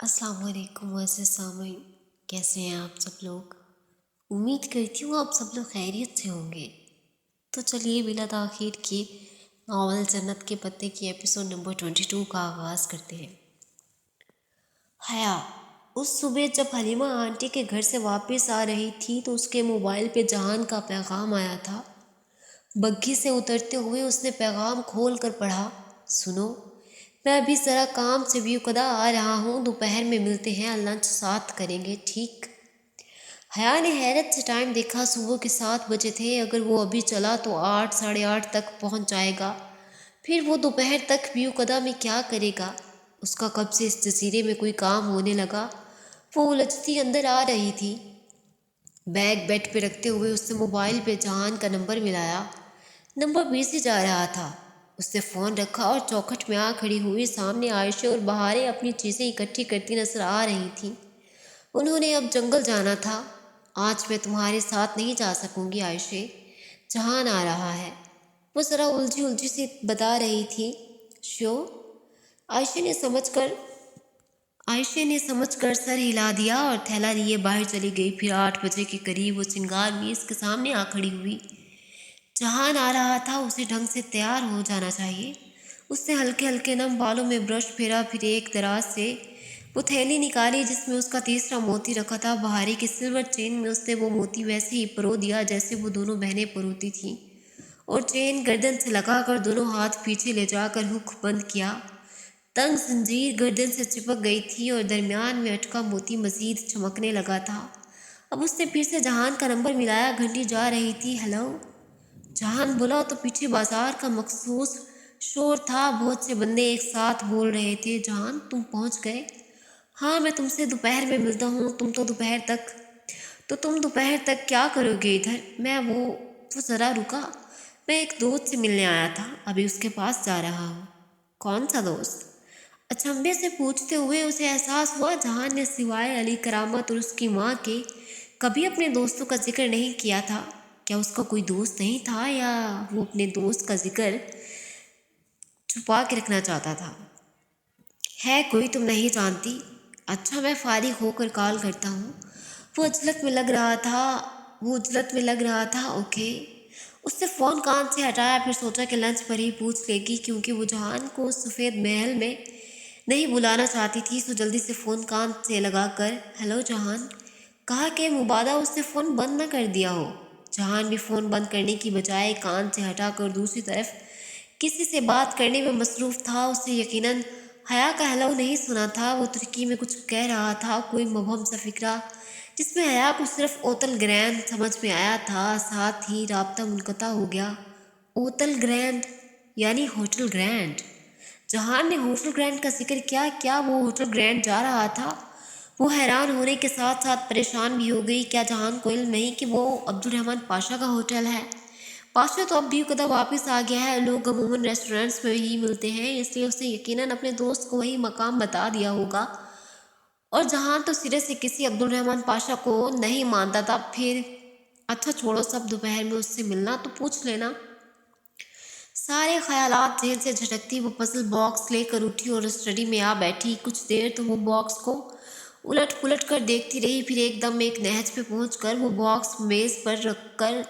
अस्सलाम वालेकुम वैसे सामीन, कैसे हैं आप सब लोग। उम्मीद करती हूँ आप सब लोग खैरियत से होंगे। तो चलिए बिला ताख़ीर किए नावल जन्नत के पत्ते की एपिसोड नंबर 22 का आगाज़ करते हैं। हया उस सुबह जब हलीमा आंटी के घर से वापस आ रही थी तो उसके मोबाइल पे जहान का पैगाम आया था। बग्घी से उतरते हुए उसने पैगाम खोल कर पढ़ा, सुनो, मैं अभी ज़रा काम से व्यूकदा आ रहा हूँ, दोपहर में मिलते हैं, लंच साथ करेंगे, ठीक। हया ने हैरत से टाइम देखा। सुबह के 7 बजे थे। अगर वो अभी चला तो 8 साढ़े 8 तक पहुँच जाएगा। फिर वो दोपहर तक व्यूकदा में क्या करेगा। उसका कब से इस जजीरे में कोई काम होने लगा। वो उलझती अंदर आ रही थी। बैग बेड पे रखते हुए उसने मोबाइल पे जहान का नंबर मिलाया। नंबर बिजी जा रहा था। उसने फ़ोन रखा और चौखट में आ खड़ी हुई सामने आयशा और बहारें अपनी चीज़ें इकट्ठी करती नजर आ रही थीं। उन्होंने अब जंगल जाना था। आज मैं तुम्हारे साथ नहीं जा सकूंगी आयशे, जहान आ रहा है, वो ज़रा उलझी उलझी सी बता रही थी। शो आयशे ने समझकर सर हिला दिया और थैला लिए बाहर चली गई। फिर 8 बजे के करीब वो सिंगार मेज़ के सामने आ खड़ी हुई। जहान आ रहा था, उसे ढंग से तैयार हो जाना चाहिए। उसने हल्के हल्के नम बालों में ब्रश फेरा, फिर एक दराज से वो थैली निकाली जिसमें उसका तीसरा मोती रखा था। बहारी की सिल्वर चेन में उसने वो मोती वैसे ही परो दिया जैसे वो दोनों बहनें परोती थीं, और चेन गर्दन से लगाकर दोनों हाथ पीछे ले जाकर हुक बंद किया। तंग जंजीर गर्दन से चिपक गई थी और दरमियान में अटका मोती मजीद चमकने लगा था। अब उसने फिर से जहान का नंबर मिलाया। घंटी जा रही थी। हेलो, जहान बोला तो पीछे बाजार का मखसूस शोर था। बहुत से बंदे एक साथ बोल रहे थे। जहान, तुम पहुंच गए? हाँ, मैं तुमसे दोपहर में मिलता हूँ। तुम दोपहर तक क्या करोगे इधर? वो ज़रा रुका, मैं एक दोस्त से मिलने आया था, अभी उसके पास जा रहा हूँ। कौन सा दोस्त? अचंभे से पूछते हुए उसे एहसास हुआ जहान ने सिवाय अली करामत और उसकी माँ के कभी अपने दोस्तों का जिक्र नहीं किया था। क्या उसका कोई दोस्त नहीं था या वो अपने दोस्त का जिक्र छुपा के रखना चाहता था? है कोई तुम नहीं जानती? अच्छा, मैं फारिग होकर कॉल करता हूँ। वो उजलत में लग रहा था। ओके। उसने फ़ोन कान से हटाया, फिर सोचा कि लंच पर ही पूछ लेगी, क्योंकि वो जहान को सफ़ेद महल में नहीं बुलाना चाहती थी। तो जल्दी से फ़ोन कान से लगाकर हेलो जहान कहा कि मुबादा उसने फ़ोन बंद न कर दिया हो। जहान भी फ़ोन बंद करने की बजाय कान से हटाकर दूसरी तरफ किसी से बात करने में मसरूफ़ था। उसे यकीनन हया का हेलो नहीं सुना था। वो तुर्की में कुछ कह रहा था, कोई मुबहम सा फिक्रा जिसमें हया को सिर्फ ओतल ग्रैंड समझ में आया था। साथ ही राब्ता मुनक़ता हो गया। ओतल ग्रैंड यानी होटल ग्रैंड। जहान ने होटल ग्रैंड का जिक्र किया। क्या वो होटल ग्रैंड जा रहा था? वो हैरान होने के साथ साथ परेशान भी हो गई। क्या जहान को इल्म नहीं कि वो अब्दुल रहमान पाशा का होटल है? पाशा तो अब भी कदम वापस आ गया है। लोग अमूमन रेस्टोरेंट्स में ही मिलते हैं, इसलिए उसने यकीनन अपने दोस्त को वही मकाम बता दिया होगा। और जहान तो सिरे से किसी अब्दुल रहमान पाशा को नहीं मानता था। फिर अच्छा छोड़ो, सब दोपहर में उससे मिलना तो पूछ लेना। सारे ख्यालात जहन से झटकती वो पजल बॉक्स लेकर उठी और स्टडी में आ बैठी। कुछ देर तो वो बॉक्स को उलट पुलट कर देखती रही। फिर एकदम एक नहज पे पहुंचकर वो बॉक्स मेज़ पर रख कर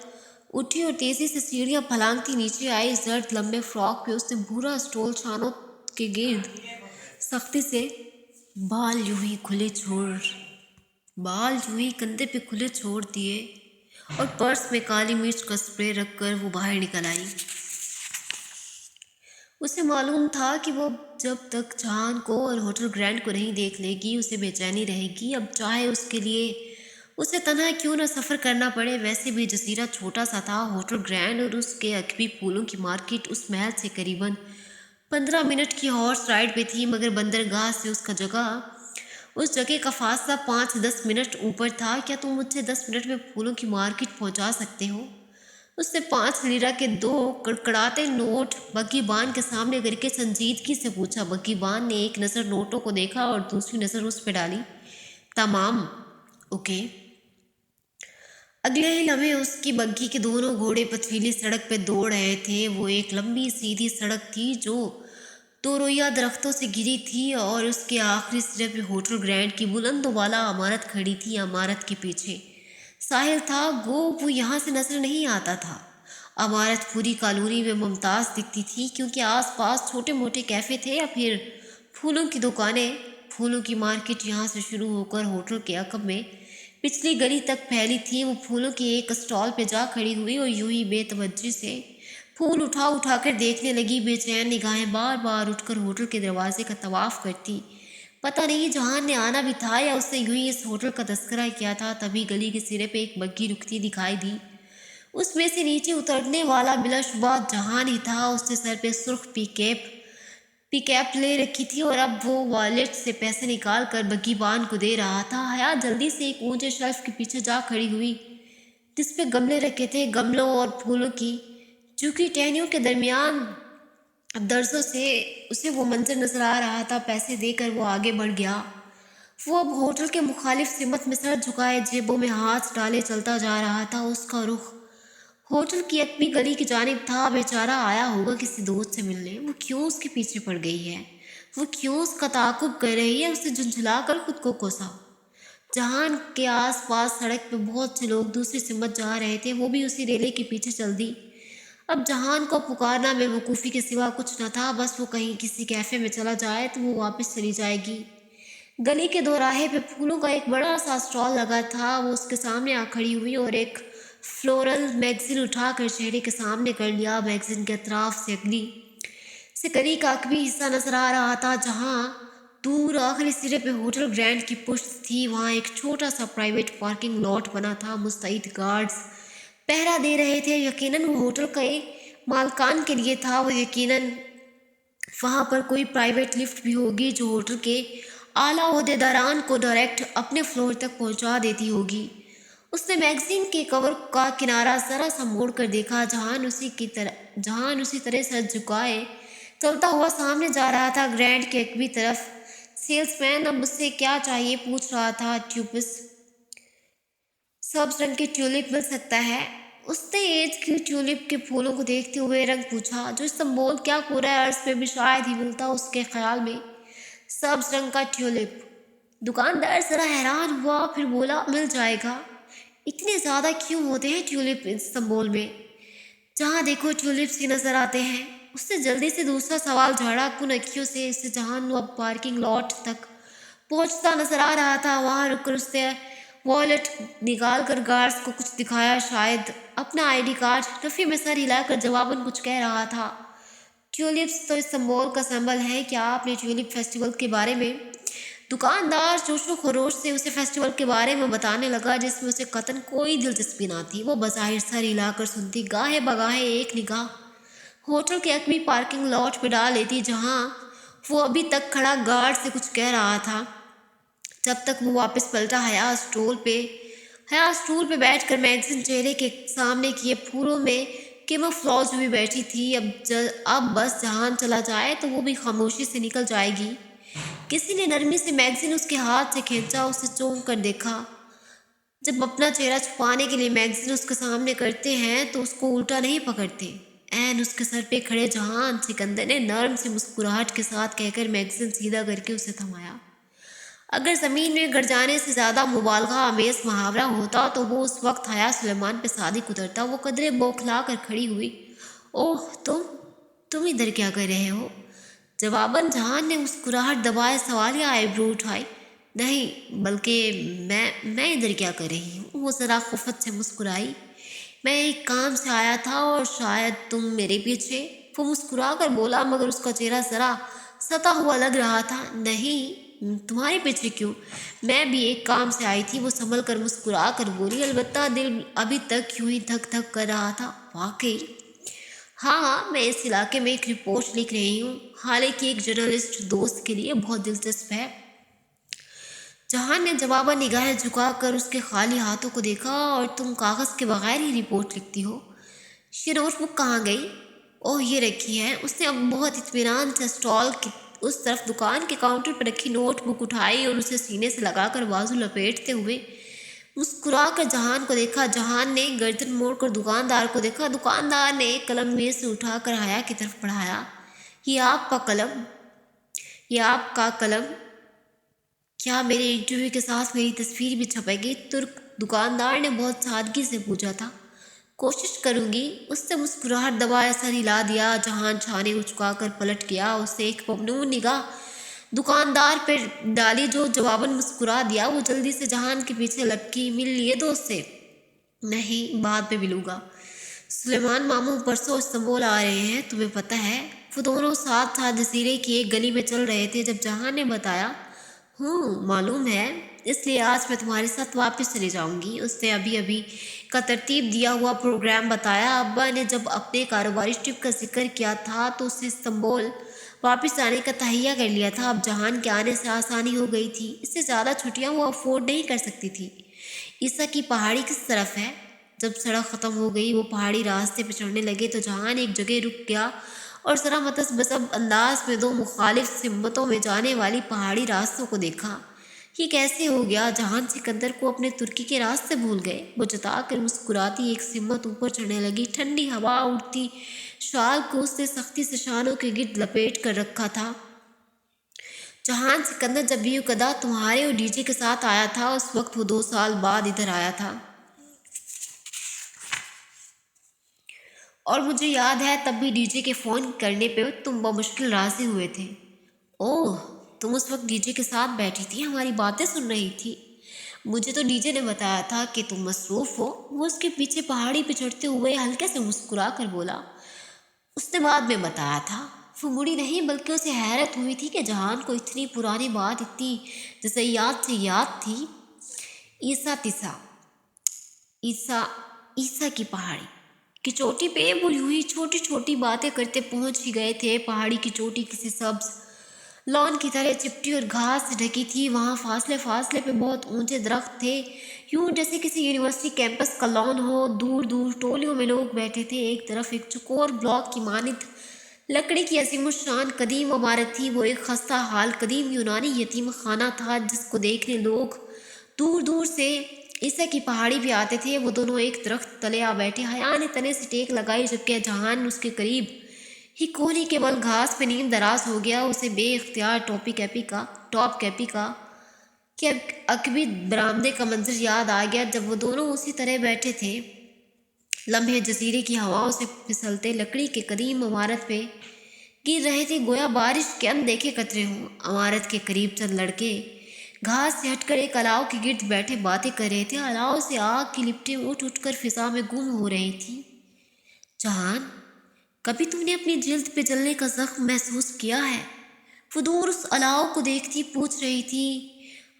उठी और तेज़ी से सीढ़ियाँ फलांगती नीचे आई। जर्द लंबे फ्रॉक पे उसने भूरा स्टोल छानों के गिर्द सख्ती से बाल यूं ही कंधे पे खुले छोड़ दिए और पर्स में काली मिर्च का स्प्रे रखकर वो बाहर निकल आई। उसे मालूम था कि वो जब तक जहान को और होटल ग्रैंड को नहीं देख लेगी उसे बेचैनी रहेगी। अब चाहे उसके लिए उसे तन्हा क्यों न सफ़र करना पड़े। वैसे भी जजीरा छोटा सा था। होटल ग्रैंड और उसके अकबी फूलों की मार्केट उस महल से करीबन 15 मिनट की हॉर्स राइड पे थी, मगर बंदरगाह से उस जगह का फासला 5-10 मिनट ऊपर था। क्या तुम मुझसे 10 मिनट में फूलों की मार्केट पहुंचा सकते हो? उसने 5 लीरा के 2 कड़कड़ाते नोट बग्गीबान के सामने करके संजीदगी से पूछा। बग्गीबान ने एक नज़र नोटों को देखा और दूसरी नज़र उस पर डाली। तमाम। ओके। अगले ही लम्हे उसकी बग्गी के दोनों घोड़े पथरीली सड़क पे दौड़ रहे थे। वो एक लंबी सीधी सड़क थी जो दो रोइयां दरख्तों से घिरी थी और उसके आखिरी सिरे पे होटल ग्रैंड की बुलंद वाला इमारत खड़ी थी। इमारत के पीछे साहिल था, गो वो यहाँ से नजर नहीं आता था। इमारत पूरी कॉलोनी में मुमताज़ दिखती थी क्योंकि आसपास छोटे मोटे कैफ़े थे या फिर फूलों की दुकानें। फूलों की मार्केट यहाँ से शुरू होकर होटल के अकब में पिछली गली तक फैली थी। वो फूलों के एक स्टॉल पे जा खड़ी हुई और यूं ही बेतवज्जी से फूल उठा उठा कर देखने लगी। बेचैन निगाहें बार बार उठकर होटल के दरवाजे का तवाफ करती। पता नहीं जहान ने आना भी था या उसने यूं ही इस होटल का तस्करा किया था। तभी गली के सिरे पे एक बग्घी रुकती दिखाई दी। उसमें से नीचे उतरने वाला बिलाशुबा जहान ही था। उसने सर पे सुर्ख पिकैप ले रखी थी और अब वो वॉलेट से पैसे निकाल कर बग्घीबान को दे रहा था। हया जल्दी से एक ऊंचे शेल्फ के पीछे जा खड़ी हुई जिस पे गमले रखे थे। गमलों और फूलों की झुकी टहनियों के दरमियान दर्जों से उसे वो मंजर नजर आ रहा था। पैसे देकर वो आगे बढ़ गया। वो अब होटल के मुखालिफ सिमत में सर झुकाए जेबों में हाथ डाले चलता जा रहा था। उसका रुख होटल की अकबी गली की जानिब था। बेचारा आया होगा किसी दोस्त से मिलने। वो क्यों उसके पीछे पड़ गई है? वो क्यों उसका ताकुब कर रही है? उसे झुंझला कर खुद को कोसा। जहान के आसपास सड़क पे बहुत से लोग दूसरी सिमत जा रहे थे। वो भी उसी रेले के पीछे चल दी। अब जहान को पुकारना बेवकूफ़ी के सिवा कुछ न था। बस वो कहीं किसी कैफ़े में चला जाए तो वो वापस चली जाएगी। गली के दोराहे पे फूलों का एक बड़ा सा स्टॉल लगा था। वो उसके सामने आ खड़ी हुई और एक फ्लोरल मैगजीन उठाकर चेहरे के सामने कर लिया। मैगजीन के अतराफ से गली का अकबी हिस्सा नजर आ रहा था। जहाँ दूर आखिरी सिरे पे होटल ग्रैंड की पुश्त थी। वहाँ एक छोटा सा प्राइवेट पार्किंग लॉट बना था। मुस्तैद गार्ड्स पहरा दे रहे थे। यकीनन वो होटल के मालकान के लिए था। वो यकीनन वहाँ पर कोई प्राइवेट लिफ्ट भी होगी जो होटल के आला ओहदेदारान को डायरेक्ट अपने फ्लोर तक पहुँचा देती होगी। उसने मैगजीन के कवर का किनारा जरा सा मोड़ कर देखा। जहान उसी तरह सर झुकाए चलता हुआ सामने जा रहा था ग्रैंड के अकबी तरफ। सेल्समैन अब उससे क्या चाहिए पूछ रहा था। ट्यूबिस सब्ज रंग के ट्यूलिप मिल सकता है? उसने एज की ट्यूलिप के फूलों को देखते हुए रंग पूछा जो इस्तांबुल क्या पूरा अर्ज में भी शायद ही मिलता उसके ख्याल में। सब्ज रंग का ट्यूलिप। दुकानदार जरा हैरान हुआ, फिर बोला मिल जाएगा। इतने ज़्यादा क्यों होते हैं ट्यूलिप इस्तांबुल में? जहाँ देखो ट्यूलिप्स ही नज़र आते हैं। उससे जल्दी से दूसरा सवाल झाड़ा कुन अखियों से। इससे जहान अब पार्किंग लॉट तक पहुँचता नजर आ रहा था। वहाँ रुककर उसने वॉलेट निकाल कर गार्ड्स को कुछ दिखाया, शायद अपना आईडी कार्ड। रफ़ी में सर हिलाकर जवाबन कुछ कह रहा था। ट्यूलिप्स तो इस्तांबुल का सिंबल है। क्या आपने ट्यूलिप फेस्टिवल के बारे में? दुकानदार जोशो खरोश से उसे फेस्टिवल के बारे में बताने लगा जिसमें उसे कतन कोई दिलचस्पी ना थी। वो बज़ाहिर सर हिलाकर सुनती, गाहे बगाहे एक निगाह होटल के अकबी पार्किंग लॉट पे डाल लेती जहाँ वो अभी तक खड़ा गार्ड से कुछ कह रहा था। जब तक वो वापस पलटा। हया स्टूल पे बैठकर मैगजीन चेहरे के सामने किए फूलों में कैमोफ्लेज हुई बैठी थी। अब बस जहान चला जाए तो वो भी खामोशी से निकल जाएगी। किसी ने नरमी से मैगजीन उसके हाथ से खींचा। उसे चौंक कर देखा। जब अपना चेहरा छुपाने के लिए मैगजीन उसके सामने करते हैं तो उसको उल्टा नहीं पकड़ते। ऐन उसके सर पे खड़े जहान सिकंदर ने नर्म से मुस्कुराहट के साथ कहकर मैगजीन सीधा करके उसे थमाया। अगर ज़मीन में गड़ जाने से ज़्यादा मुबालगा आमेज मुहावरा होता तो वो उस वक्त हया सुलेमान पे सादिक उतरता। वो कदरे बौखला कर खड़ी हुई। ओह तुम इधर क्या कर रहे हो? जवाबन जहान ने मुस्कुराहट दबाए सवाल या आईब्रो उठाई। नहीं, बल्कि मैं इधर क्या कर रही हूँ? वो ज़रा खुफत से मुस्कुराई। मैं एक काम से आया था और शायद तुम मेरे पीछे। वो मुस्कुरा कर बोला मगर उसका चेहरा ज़रा सता हुआ लग रहा था। नहीं, तुम्हारे पीछे क्यों? मैं भी एक काम से आई थी। वो संभल कर मुस्कुरा कर बोली। अलबत्ता दिल अभी तक यूं ही धक धक कर रहा था। वाकई? हाँ, मैं इस इलाके में एक रिपोर्ट लिख रही हूँ। हालांकि एक जर्नलिस्ट दोस्त के लिए बहुत दिलचस्प है। जहान ने जवाबा निगाहें झुकाकर उसके खाली हाथों को देखा। और तुम कागज़ के बगैर ही रिपोर्ट लिखती हो? ये नोटबुक कहाँ गई? ओह, ये रखी है। उसने अब बहुत इत्मीनान से स्टॉल की उस तरफ दुकान के काउंटर पर रखी नोटबुक उठाई और उसे सीने से लगाकर बाजू लपेटते हुए मुस्कुरा कर जहान को देखा। जहान ने गर्दन मोड़कर दुकानदार को देखा। दुकानदार ने एक कलम मेज से उठाकर हया की तरफ बढ़ाया। یہ آپ کا قلم یہ آپ کا قلم کیا میرے انٹرویو کے ساتھ میری تصویر بھی چھپے گی؟ ترک دکاندار نے بہت سادگی سے پوچھا تھا۔ کوشش کروں گی، اس سے مسکراہٹ دبائے سر ہلا دیا۔ جہان چھانے اچکا کر پلٹ گیا، اس سے ایک ممنون نگاہ دکاندار پہ ڈالی جو جواباً مسکرا دیا۔ وہ جلدی سے جہان کے پیچھے لپکی، مل لیے دوست سے؟ نہیں، بعد میں ملوں گا۔ سلیمان ماموں پرسوں استنبول آ رہے ہیں، تمہیں پتہ ہے؟ وہ دونوں ساتھ ساتھ جزیرے کی ایک گلی میں چل رہے تھے جب جہان نے بتایا، معلوم ہے، اس لیے آج میں تمہارے ساتھ واپس چلی جاؤں گی۔ اس نے ابھی کا ترتیب دیا ہوا پروگرام بتایا۔ ابا نے جب اپنے کاروباری ٹرپ کا ذکر کیا تھا تو اس نے استنبول واپس جانے کا تہیہ کر لیا تھا۔ اب جہان کے آنے سے آسانی ہو گئی تھی، اس سے زیادہ چھٹیاں وہ افورڈ نہیں کر سکتی تھی۔ عیسیٰ کی پہاڑی کس طرف ہے؟ جب سڑک ختم ہو گئی، وہ پہاڑی راستے پہ چڑھنے لگے تو جہان ایک جگہ رک گیا اور ذرا متذبذب انداز میں دو مخالف سمتوں میں جانے والی پہاڑی راستوں کو دیکھا۔ یہ کیسے ہو گیا؟ جہان سکندر کو اپنے ترکی کے راستے بھول گئے۔ وہ جتا کر مسکراتی ایک سمت اوپر چڑھنے لگی۔ ٹھنڈی ہوا اڑتی شال کو اس نے سختی سے شانوں کے گرد لپیٹ کر رکھا تھا۔ جہان سکندر جب بھی کدا تمہارے اور ڈی جے کے ساتھ آیا تھا، اس وقت وہ 2 سال بعد ادھر آیا تھا۔ اور مجھے یاد ہے تب بھی ڈی جے کے فون کرنے پہ تم بمشکل راضی ہوئے تھے۔ اوہ، تم اس وقت ڈی جے کے ساتھ بیٹھی تھی، ہماری باتیں سن رہی تھی۔ مجھے تو ڈی جے نے بتایا تھا کہ تم مصروف ہو۔ وہ اس کے پیچھے پہاڑی پہ چڑھتے ہوئے ہلکے سے مسکرا کر بولا۔ اس نے بعد میں بتایا تھا۔ وہ مڑی نہیں بلکہ اسے حیرت ہوئی تھی کہ جہان کو اتنی پرانی بات اتنی جیسے یاد تھی۔ عیسیٰ کی پہاڑی کی چوٹی پہ بھولی ہوئی چھوٹی چھوٹی باتیں کرتے پہنچ ہی گئے تھے۔ پہاڑی کی چوٹی کسی سبز لان کی طرح چپٹی اور گھاس سے ڈھکی تھی۔ وہاں فاصلے پہ بہت اونچے درخت تھے، یوں جیسے کسی یونیورسٹی کیمپس کا لان ہو۔ دور دور ٹولیوں میں لوگ بیٹھے تھے۔ ایک طرف ایک چکور بلاک کی مانند لکڑی کی عظیم الشان قدیم عمارت تھی۔ وہ ایک خستہ حال قدیم یونانی یتیم خانہ تھا جس کو دیکھنے لوگ دور دور سے عیسیٰ کی پہاڑی بھی آتے تھے۔ وہ دونوں ایک درخت تلے آ بیٹھے، حیا نے تنے سے ٹیک لگائی جبکہ جہان اس کے قریب ہی کوہنی کے بل گھاس پہ نیم دراز ہو گیا۔ اسے بے اختیار ٹاپ کیپی کا کہ عقبی برآمدے کا منظر یاد آ گیا جب وہ دونوں اسی طرح بیٹھے تھے۔ لمحے جزیرے کی ہواؤں سے پھسلتے لکڑی کے قدیم عمارت پہ گر رہے تھے گویا بارش کے اندیکھے قطرے ہوں۔ عمارت کے قریب چند لڑکے گھاس سے ہٹ کر ایک الاؤ کے گرد بیٹھے باتیں کر رہے تھے۔ الاؤ سے آگ کی لپٹیں اٹھ کر فضا میں گم ہو رہی تھیں۔ جہان، کبھی تم نے اپنی جلد پہ جلنے کا زخم محسوس کیا ہے؟ وہ دور اس الاؤ کو دیکھتی پوچھ رہی تھی۔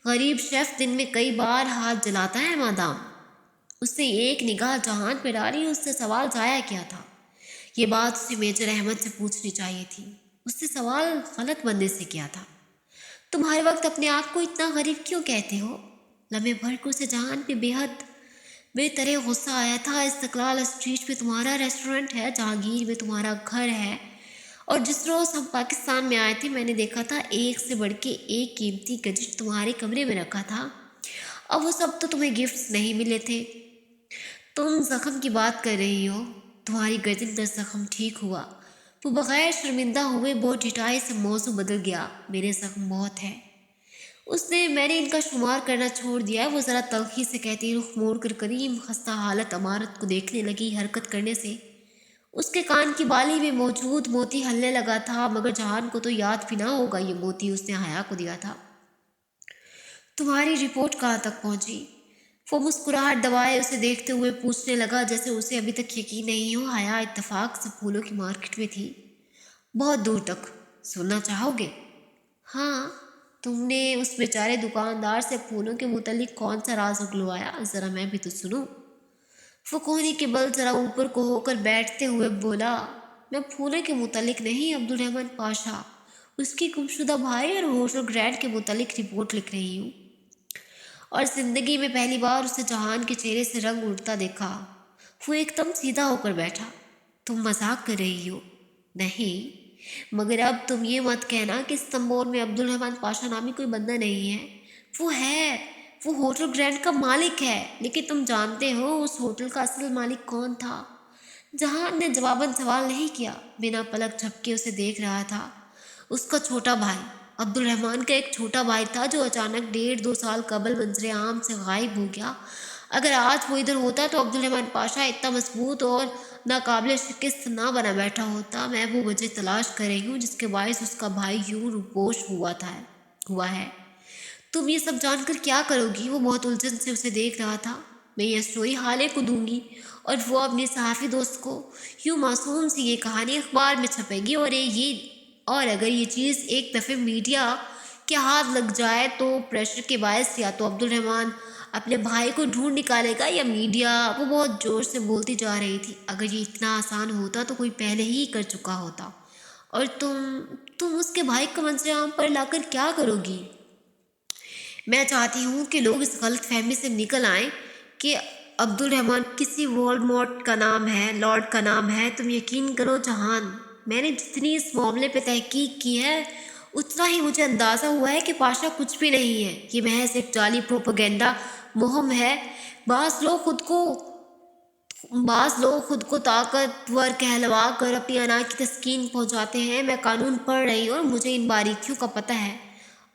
غریب شیف دن میں کئی بار ہاتھ جلاتا ہے مادام۔ اس نے ایک نگاہ جہان پہ ڈالی۔ اس نے سوال ضائع کیا تھا۔ یہ بات اسے میجر احمد سے پوچھنی چاہیے تھی۔ اس نے سوال غلط بندے سے کیا تھا۔ تم ہر وقت اپنے آپ کو اتنا غریب کیوں کہتے ہو؟ لمحے بھر کو اسے جہان پہ بے طرح غصہ آیا تھا۔ استقلال اسٹریٹ پہ تمہارا ریسٹورنٹ ہے، جہانگیر میں تمہارا گھر ہے، اور جس روز ہم پاکستان میں آئے تھے میں نے دیکھا تھا ایک سے بڑھ کے ایک قیمتی گجٹ تمہارے کمرے میں رکھا تھا۔ اب وہ سب تو تمہیں گفٹس نہیں ملے تھے۔ تم زخم کی بات کر رہی ہو؟ تمہاری گردن کا زخم ٹھیک ہوا؟ وہ بغیر شرمندہ ہوئے بہت ڈٹائی سے موضوع بدل گیا۔ میرے زخم بہت ہے۔ میں نے ان کا شمار کرنا چھوڑ دیا۔ وہ ذرا تلخی سے کہتی رخ موڑ کر قدیم خستہ حالت عمارت کو دیکھنے لگی۔ حرکت کرنے سے اس کے کان کی بالی میں موجود موتی ہلنے لگا تھا، مگر جہان کو تو یاد بھی نہ ہوگا یہ موتی اس نے حیا کو دیا تھا۔ تمہاری رپورٹ کہاں تک پہنچی؟ وہ مسکراہٹ دبائے اسے دیکھتے ہوئے پوچھنے لگا جیسے اسے ابھی تک یقین نہیں ہو۔ حیا اتفاق سے پھولوں کی مارکیٹ میں تھی۔ بہت دور تک۔ سننا چاہو گے؟ ہاں۔ تم نے اس بیچارے دکاندار سے پھولوں کے متعلق کون سا راز اگلوایا؟ ذرا میں بھی تو سنوں۔ وہ کوہنی کے بل ذرا اوپر کو ہو کر بیٹھتے ہوئے بولا، میں پھولوں کے متعلق نہیں، عبدالرحمن پاشا، اس کی گمشدہ بھائی اور ہوٹل گرینڈ کے متعلق رپورٹ لکھ رہی ہوں۔ اور زندگی میں پہلی بار اسے جہان کے چہرے سے رنگ اڑتا دیکھا۔ وہ ایک دم سیدھا ہو کر بیٹھا۔ تم مذاق کر رہی ہو؟ نہیں، مگر اب تم یہ مت کہنا کہ استنبول میں عبدالرحمن پاشا نامی کوئی بندہ نہیں ہے۔ وہ ہے، وہ ہوٹل گرینڈ کا مالک ہے، لیکن تم جانتے ہو اس ہوٹل کا اصل مالک کون تھا؟ जहान ने जवाबन सवाल नहीं किया, बिना पलक झपके उसे देख रहा था। उसका छोटा भाई अब्दुल रहमान का एक छोटा भाई था जो अचानक 1.5-2 साल कबल मंजरे आम से गायब हो गया। अगर आज वो इधर होता तो अब्दुल रहमान पाशा इतना मजबूत और नाकाबिल शिकस्त ना बना बैठा होता। मैं वो वजह तलाश कर रही हूँ जिसके बायस उसका भाई यूं रूपोश हुआ है। तुम ये सब जानकर क्या करोगी? वो बहुत उलझन से उसे देख रहा था। मैं ये स्टोरी हाले को दूंगी और वो अपने सहाफ़ी दोस्त को। यूँ मासूम सी ये कहानी अखबार में छपेगी और अगर ये चीज़ एक दफ़े मीडिया के हाथ लग जाए तो प्रेशर के बायस या तो अब्दुल रहमान अपने भाई को ढूंढ निकालेगा या मीडिया। वो बहुत ज़ोर से बोलती जा रही थी। अगर ये इतना आसान होता तो कोई पहले ही कर चुका होता। और तुम उसके भाई को मंजरेआम पर लाकर क्या करोगी? मैं चाहती हूँ कि लोग इस गलत फहमी से निकल आएँ कि अब्दुल रहमान किसी लॉर्ड का नाम है। तुम यकीन करो जहान, मैंने जितनी इस मामले पे तहकीक की है उतना ही मुझे अंदाज़ा हुआ है कि पाशा कुछ भी नहीं है। ये महज एक जाली प्रोपेगेंडा मुहिम है। बाज़ लोग खुद को ताकतवर कहलवा कर अपनी अना की तस्कीन पहुंचाते हैं। मैं कानून पढ़ रही हूँ और मुझे इन बारीकियों का पता है।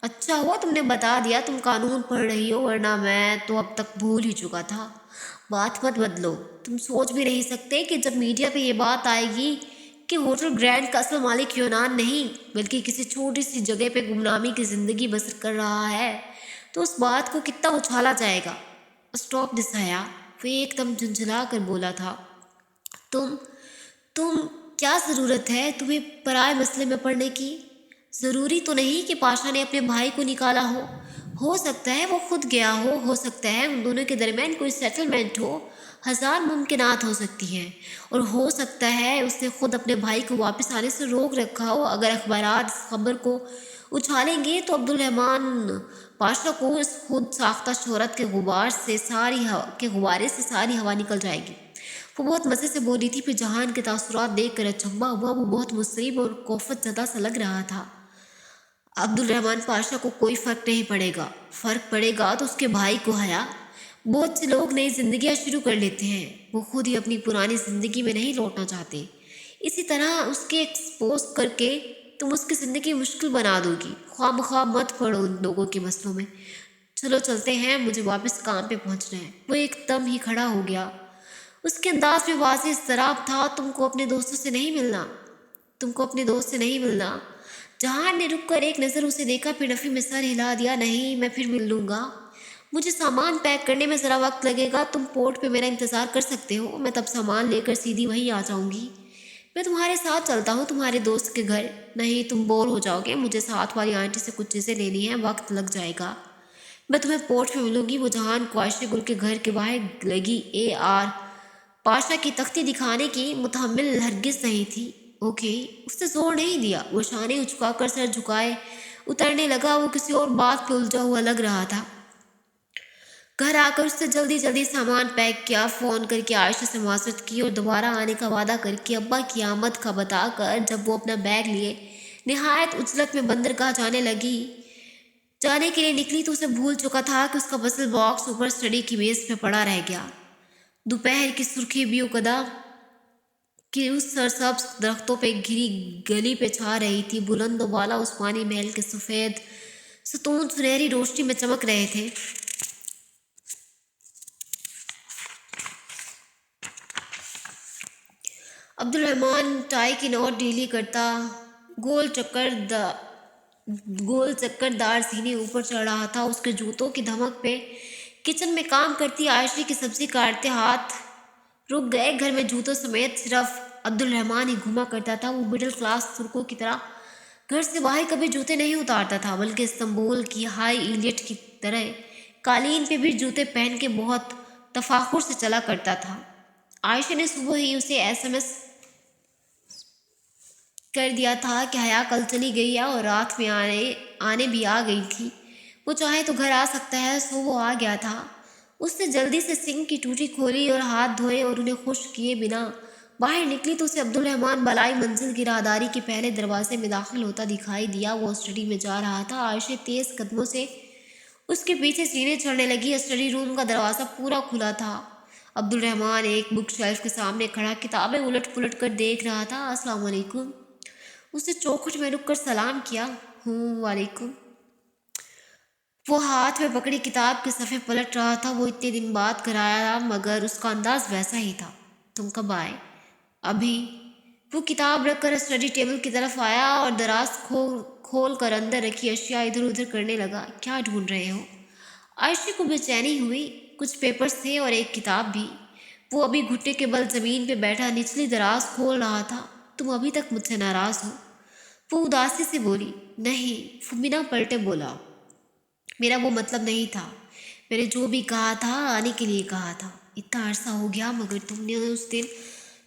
अच्छा हुआ तुमने बता दिया तुम कानून पढ़ रही हो, वरना मैं तो अब तक भूल ही चुका था। बात मत बदलो। तुम सोच भी नहीं सकते कि जब मीडिया पे ये बात आएगी कि होटल ग्रैंड का असल मालिक यूनान नहीं बल्कि किसी छोटी सी जगह पे गुमनामी की ज़िंदगी बसर कर रहा है, तो उस बात को कितना उछाला जाएगा। स्टॉप दिस हया, वो एकदम झुंझला कर बोला था। तुम तुम क्या ज़रूरत है तुम्हें पराए मसले में पड़ने की? ज़रूरी तो नहीं कि पाशा ने अपने भाई को निकाला हो सकता है वो खुद गया हो सकता है उन दोनों के दरमियान कोई सेटलमेंट हो। हज़ार मुमकिनात हो सकती हैं और हो सकता है उसने खुद अपने भाई को वापस आने से रोक रखा हो। अगर अखबारात इस खबर को उछालेंगे तो अब्दुल रहमान पाशा को इस खुद साख्ता शोहरत के गुब्बारे से सारी हवा निकल जाएगी। वो बहुत मज़े से बोली थी। फिर जहान के तासुरात देख कर अचंभा हुआ। वो बहुत मुस्रिब और कोफत ज़दा सा लग रहा था। अब्दुल रहमान पाशा को कोई फ़र्क नहीं पड़ेगा। फ़र्क पड़ेगा तो उसके भाई को हया। बहुत से लोग नई ज़िंदगियाँ शुरू कर लेते हैं, वो खुद ही अपनी पुरानी ज़िंदगी में नहीं लौटना चाहते। इसी तरह उसके एक्सपोज करके तुम उसकी ज़िंदगी मुश्किल बना दोगी। ख्वामख्वाह मत पड़ो उन लोगों के मसलों में। चलो चलते हैं, मुझे वापस काम पे पहुंचना है। वो एकदम ही खड़ा हो गया। उसके अंदाज में वाज़ेह इज़्तिराब था। तुमको अपने दोस्त से नहीं मिलना। जहान ने रुक कर एक नज़र उसे देखा, फिर नफ़ी में सर हिला दिया। नहीं, मैं फिर मिल लूँगा। मुझे सामान पैक करने में ज़रा वक्त लगेगा। तुम पोर्ट पे मेरा इंतज़ार कर सकते हो, मैं तब सामान लेकर सीधी वहीं आ जाऊँगी। मैं तुम्हारे साथ चलता हूँ तुम्हारे दोस्त के घर। नहीं, तुम बोर हो जाओगे। मुझे साथ वाली आंटी से कुछ चीज़ें लेनी है, वक्त लग जाएगा। मैं तुम्हें पोर्ट पे मिलूँगी। वो जहान को आयशा गुल के घर के बाहर लगी AR पाशा की तख्ती दिखाने की मुतहम्मिल हरगिज़ नहीं थी। ओके, उसने जोर नहीं दिया। वो शाने झुकाकर सर झुकाए उतरने लगा। वो किसी और बात पे उलझा हुआ लग रहा था। घर आकर उसने जल्दी जल्दी सामान पैक किया। फ़ोन करके आयशा से मुआसरत की और दोबारा आने का वादा करके अब्बा की आमद का बताकर जब वो अपना बैग लिए निहायत उजलत में बंदरगाह जाने के लिए निकली तो उसे भूल चुका था कि उसका बसल बॉक्स ऊपर स्टडी की मेज़ पे पड़ा रह गया। दोपहर की सुर्खी बियोकदा कि उस सरसब्ज दरख्तों पे घिरी गली पे छा रही थी। बुलंद वाला उस्मानी महल के सफ़ेद सतून सुनहरी रोशनी में चमक रहे थे। अब्दुल रहमान टाई की नोट ढीली करता गोल चक्करदार सीने ऊपर चढ़ रहा था। उसके जूतों की धमक पे किचन में काम करती आयशा की सब्जी काटते हाथ रुक गए। घर में जूतों समेत सिर्फ अब्दुल रहमान ही घुमा करता था। वो मिडिल क्लास तुर्कों की तरह घर से बाहर कभी जूते नहीं उतारता था, बल्कि इस्तांबुल की हाई इलियट की तरह कालीन पे भी जूते पहन के बहुत तफाखुर से चला करता था। आयशा ने सुबह ही उसे SMS कर दिया था कि हया कल चली गई है और रात में आने भी आ गई थी। वो चाहे तो घर आ सकता है। सो वो आ गया था। उसने जल्दी से सिंक की टूटी खोली और हाथ धोए और उन्हें खुश्क किए बिना बाहर निकली तो उसे अब्दुल रहमान बलाई मंजिल की राहदारी के पहले दरवाजे में दाखिल होता दिखाई दिया। वो स्टडी में जा रहा था। आयशा तेज़ कदमों से उसके पीछे सीने चढ़ने लगी। स्टडी रूम का दरवाज़ा पूरा खुला था। عبد الرحمن ایک بک شیلف کے سامنے کھڑا کتابیں الٹ پلٹ کر دیکھ رہا تھا۔ السلام علیکم، اس نے چوکھٹ میں رک کر سلام کیا۔ وعلیکم۔ وہ ہاتھ میں پکڑی کتاب کے صفحے پلٹ رہا تھا۔ وہ اتنے دن بعد کر آیا تھا مگر اس کا انداز ویسا ہی تھا۔ تم کب آئے؟ ابھی۔ وہ کتاب رکھ کر اسٹڈی ٹیبل کی طرف آیا اور دراز کھول کر اندر رکھی اشیاء ادھر ادھر کرنے لگا۔ کیا ڈھونڈ رہے ہو؟ عائشہ کو بے چینی ہوئی۔ کچھ پیپرز تھے اور ایک کتاب بھی۔ وہ ابھی گھٹنے کے بل زمین پہ بیٹھا نچلی دراز کھول رہا تھا۔ تم ابھی تک مجھ سے ناراض ہو؟ وہ اداسی سے بولی۔ نہیں، وہ بنا پلٹے بولا۔ میرا وہ مطلب نہیں تھا۔ میں نے جو بھی کہا تھا آنے کے لیے کہا تھا۔ اتنا عرصہ ہو گیا مگر تم نے اس دن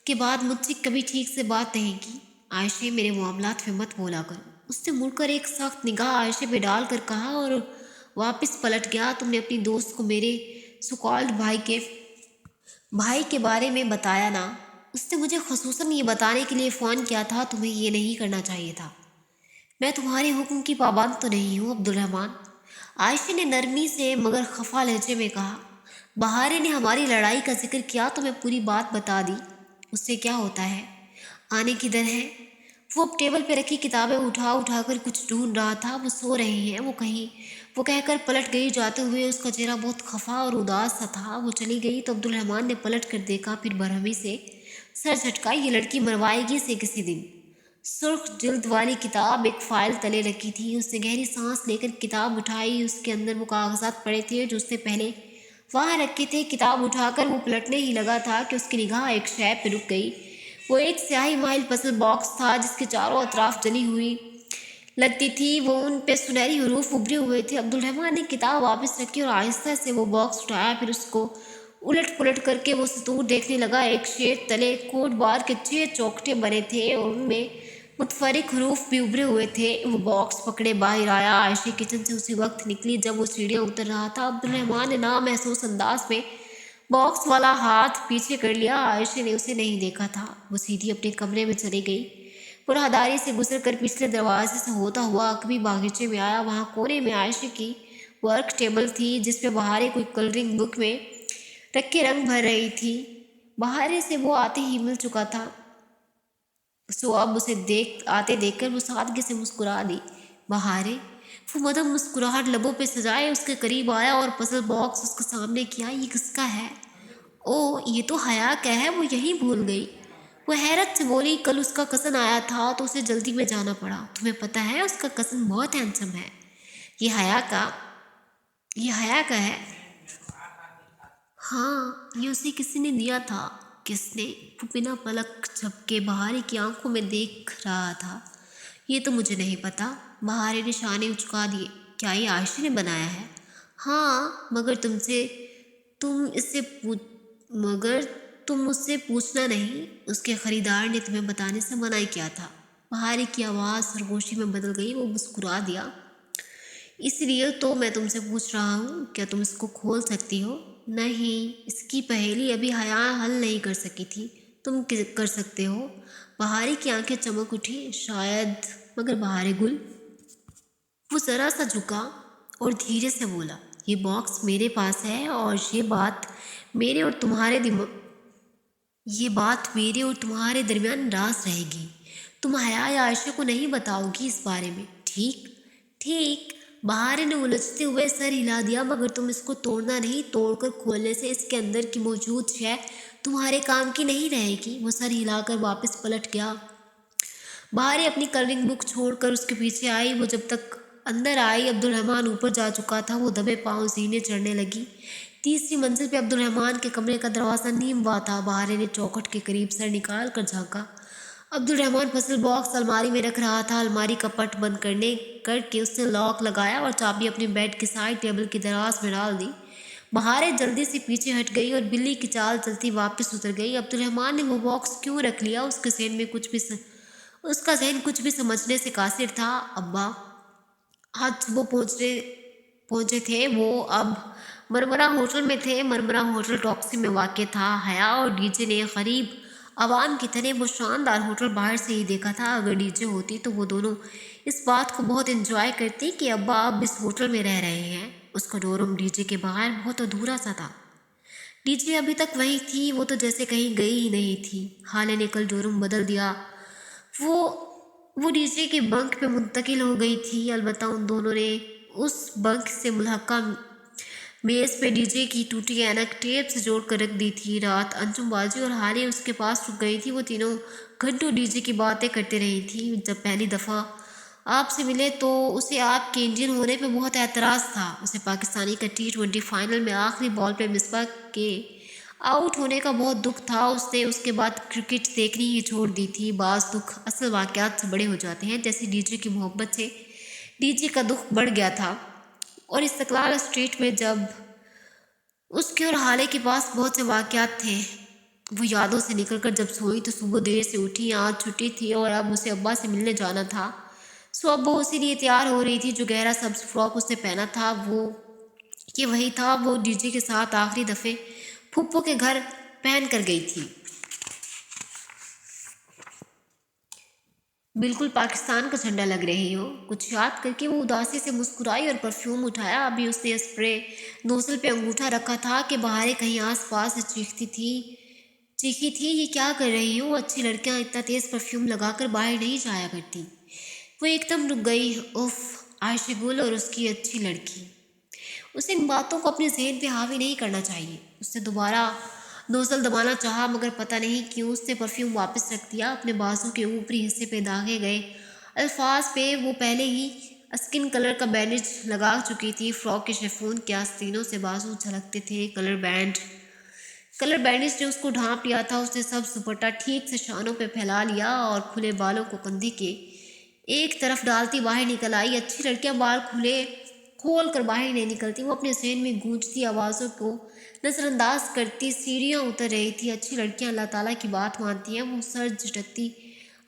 کے بعد مجھ سے کبھی ٹھیک سے بات نہیں کی۔ عائشہ میرے معاملات میں مت بولا کرو۔ اس نے مڑ کر ایک سخت نگاہ عائشہ پہ ڈال کر کہا اور واپس پلٹ گیا۔ تم نے اپنی دوست کو میرے سوکالڈ بھائی کے بارے میں بتایا نا؟ اس نے مجھے خصوصاً یہ بتانے کے لیے فون کیا تھا۔ تمہیں یہ نہیں کرنا چاہیے تھا۔ میں تمہارے حکم کی پابند تو نہیں ہوں عبد الرحمن، عائشہ نے نرمی سے مگر خفا لہجے میں کہا۔ بہارے نے ہماری لڑائی کا ذکر کیا تو میں پوری بات بتا دی۔ اس سے کیا ہوتا ہے؟ آنے کی در ہے؟ وہ اب ٹیبل پہ رکھی کتابیں اٹھا کر کچھ ڈھونڈ رہا تھا۔ وہ سو رہے ہیں وہ کہہ کر پلٹ گئی۔ جاتے ہوئے اس کا چہرہ بہت خفا اور اداس سا تھا۔ وہ چلی گئی تو عبد الرحمن نے پلٹ کر دیکھا، پھر برہمی سے سر جھٹکا۔ یہ لڑکی مروائے گی اسے کسی دن۔ سرخ جلد والی کتاب ایک فائل تلے رکھی تھی۔ اس نے گہری سانس لے کر کتاب اٹھائی۔ اس کے اندر وہ کاغذات پڑے تھے جو اس نے پہلے وہاں رکھے تھے۔ کتاب اٹھا کر وہ پلٹنے ہی لگا تھا کہ اس کی نگاہ ایک شے پہ رک گئی۔ وہ ایک سیاہی مائل پزل باکس تھا جس کے چاروں اطراف جلی ہوئی لگتی تھی۔ وہ ان پہ سنہری حروف ابھرے ہوئے تھے۔ عبد الرحمن نے کتاب واپس رکھی اور آہستہ سے وہ باکس اٹھایا، پھر اس کو الٹ پلٹ کر کے وہ سطور دیکھنے لگا۔ ایک شیٹ تلے کوڈ بار کے 6 چوکھٹے بنے تھے اور ان میں متفرق حروف بھی ابھرے ہوئے تھے۔ وہ باکس پکڑے باہر آیا۔ عائشہ کچن سے اسی وقت نکلی جب وہ سیڑھیاں اتر رہا تھا۔ عبد الرحمن نے نامحسوس انداز میں باکس والا ہاتھ پیچھے کر لیا۔ عائشہ نے اسے نہیں دیکھا تھا۔ وہ سیدھی اپنے کمرے میں چلی گئی۔ وہ راہداری سے گزر کر پچھلے دروازے سے ہوتا ہوا عقبی باغیچے میں آیا۔ وہاں کونے میں عائشہ کی ورک ٹیبل تھی جس پہ بہارے کوئی کلرنگ بک میں رکھ کے رنگ بھر رہی تھی۔ بہارے سے وہ آتے ہی مل چکا تھا، سو اب اسے آتے دیکھ کر وہ سادگی سے مسکرا دی۔ بہارے؟ وہ مدھم مسکراہٹ لبوں پہ سجائے اس کے قریب آیا اور پزل باکس اس کے سامنے کیا۔ یہ کس کا ہے؟ او، یہ تو حیا کا ہے، وہ یہی بھول گئی۔ وہ حیرت سے بولی، کل اس کا کزن آیا تھا تو اسے جلدی میں جانا پڑا۔ تمہیں پتہ ہے اس کا کزن بہت ہینڈسم ہے۔ یہ حیا کا ہے؟ ہاں، یہ اسے کسی نے دیا تھا۔ کس نے؟ وہ بنا پلک جھپکے بہارے کی آنکھوں میں دیکھ رہا تھا۔ یہ تو مجھے نہیں پتا۔ بہارے نے شانے اچکا دیے۔ کیا یہ عائشہ نے بنایا ہے؟ ہاں، مگر تم مجھ سے پوچھنا نہیں۔ اس کے خریدار نے تمہیں بتانے سے منع کیا تھا۔ بہارے کی آواز سرگوشی میں بدل گئی۔ وہ مسکرا دیا۔ اس لیے تو میں تم سے پوچھ رہا ہوں، کیا تم اس کو کھول سکتی ہو؟ نہیں، اس کی پہیلی ابھی حیا حل نہیں کر سکی تھی۔ تم کر سکتے ہو؟ بہارے کی آنکھیں چمک اٹھی۔ شاید، مگر بہارے گل؟ وہ ذرا سا جھکا اور دھیرے سے بولا، یہ باکس میرے پاس ہے اور یہ بات میرے اور تمہارے درمیان راز رہے گی۔ تم حیا یا عائشہ کو نہیں بتاؤ گی اس بارے میں، ٹھیک؟ بہارے نے الجھتے ہوئے سر ہلا دیا۔ مگر تم اس کو توڑنا نہیں، توڑ کر کھولنے سے اس کے اندر کی موجود شے تمہارے کام کی نہیں رہے گی۔ وہ سر ہلا کر واپس پلٹ گیا۔ بہارے اپنی کلرنگ بک چھوڑ کر اس کے پیچھے آئی۔ وہ جب تک اندر آئی عبد الرحمن اوپر جا چکا تھا۔ وہ دبے پاؤں زینے چڑھنے لگی۔ تیسری منزل پہ عبد الرحمن کے کمرے کا دروازہ نیم وا تھا۔ بہارے نے چوکھٹ کے قریب سر نکال کر جھانکا۔ عبد الرحمن پزل باکس الماری میں رکھ رہا تھا۔ الماری کا پٹ بند کر کے اس نے لاک لگایا اور چابی اپنے بیڈ کے سائڈ ٹیبل کی دراز میں ڈال دی۔ بہارے جلدی سے پیچھے ہٹ گئی اور بلی کی چال چلتی واپس اتر گئی۔ عبد الرحمن نے وہ باکس کیوں رکھ لیا؟ اس کا ذہن کچھ بھی سمجھنے سے قاصر تھا۔ ابا آج صبح پہنچے تھے۔ وہ اب مرمرہ ہوٹل میں تھے۔ مرمرہ ہوٹل ٹاکسی میں واقع تھا۔ حیا اور ڈی جے نے غریب عوام کی طرح وہ شاندار ہوٹل باہر سے ہی دیکھا تھا۔ اگر ڈی جے ہوتی تو وہ دونوں اس بات کو بہت انجوائے کرتے کہ ابا اب اس ہوٹل میں رہ رہے ہیں۔ اس کا ڈور روم ڈی جے کے بغیر بہت ادھورا سا تھا۔ डीजे अभी तक वही थी, वो तो जैसे कहीं गई ही नहीं थी। हाले ने कल डोरूम बदल दिया। वो वो डीजे के बंक पे मुंतकिल हो गई थी। अलबत्ता उन दोनों ने उस बंक से मुल्हका मेज पे डीजे की टूटी ऐनक टेप से जोड़ कर रख दी थी। रात अंजुम बाजी और हाले उसके पास रुक गई थी। वो तीनों घंटों डीजे की बातें करते रही थी। जब पहली दफ़ा आपसे मिले तो उसे आपके इंडियन होने पे बहुत एतराज़ था। उसे पाकिस्तानी का T20 फाइनल में आखिरी बॉल पे मिसबा के आउट होने का बहुत दुख था। उसने उसके बाद क्रिकेट देखनी ही छोड़ दी थी। बाज़ दुख असल वाक़यात से बड़े हो जाते हैं। जैसे डीजे की मोहब्बत से डीजे का दुख बढ़ गया था। और इस्तक़लाल स्ट्रीट में जब उसके और हाले के पास बहुत से वाक़यात थे। वो यादों से निकल कर जब सोई तो सुबह देर से उठी। आज छुट्टी थी और अब उसे अब्बा से मिलने जाना था। सो अब वो उसी लिए तैयार हो रही थी। जो गहरा सब्ज फ्रॉक उसने पहना था वो ये वही था वो डीजे के साथ आखिरी दफ़े फूफो के घर पहन कर गई थी। बिल्कुल पाकिस्तान का झंडा लग रही हो। कुछ याद करके वो उदासी से मुस्कुराई और परफ्यूम उठाया। अभी उसने स्प्रे नोजल पे अंगूठा रखा था कि बहारें कहीं आस पास से चीखी थी ये क्या कर रही हो। अच्छी लड़कियां इतना तेज़ परफ्यूम लगाकर बाहर नहीं जाया करती। वो एकदम रुक गई। उफ, आयशा गुल और उसकी अच्छी लड़की। उसे इन बातों को अपने जहन पे हावी नहीं करना चाहिए। उसने दोबारा नोजल दबाना चाहा मगर पता नहीं क्यों उसने परफ्यूम वापस रख दिया। अपने बाजू के ऊपरी हिस्से पे दागे गए अल्फाज पे वो पहले ही स्किन कलर का बैंडेज लगा चुकी थी। फ्रॉक के शिफॉन के आस्तीनों से बाजू झलकते थे। कलर बैंडेज ने उसको ढांप लिया था। उसने सब दुपट्टा ठीक से शानों पे फैला लिया और खुले बालों को कंधे के एक तरफ डालती बाहर निकल आई। अच्छी लड़कियां बाल खुले खोल कर बाहर नहीं निकलती। वो अपने जहन में गूंजती आवाज़ों को नज़रअंदाज करती सीढ़ियाँ उतर रही थी। अच्छी लड़कियां अल्लाह ताला की बात मानती हैं। वो सर झटकती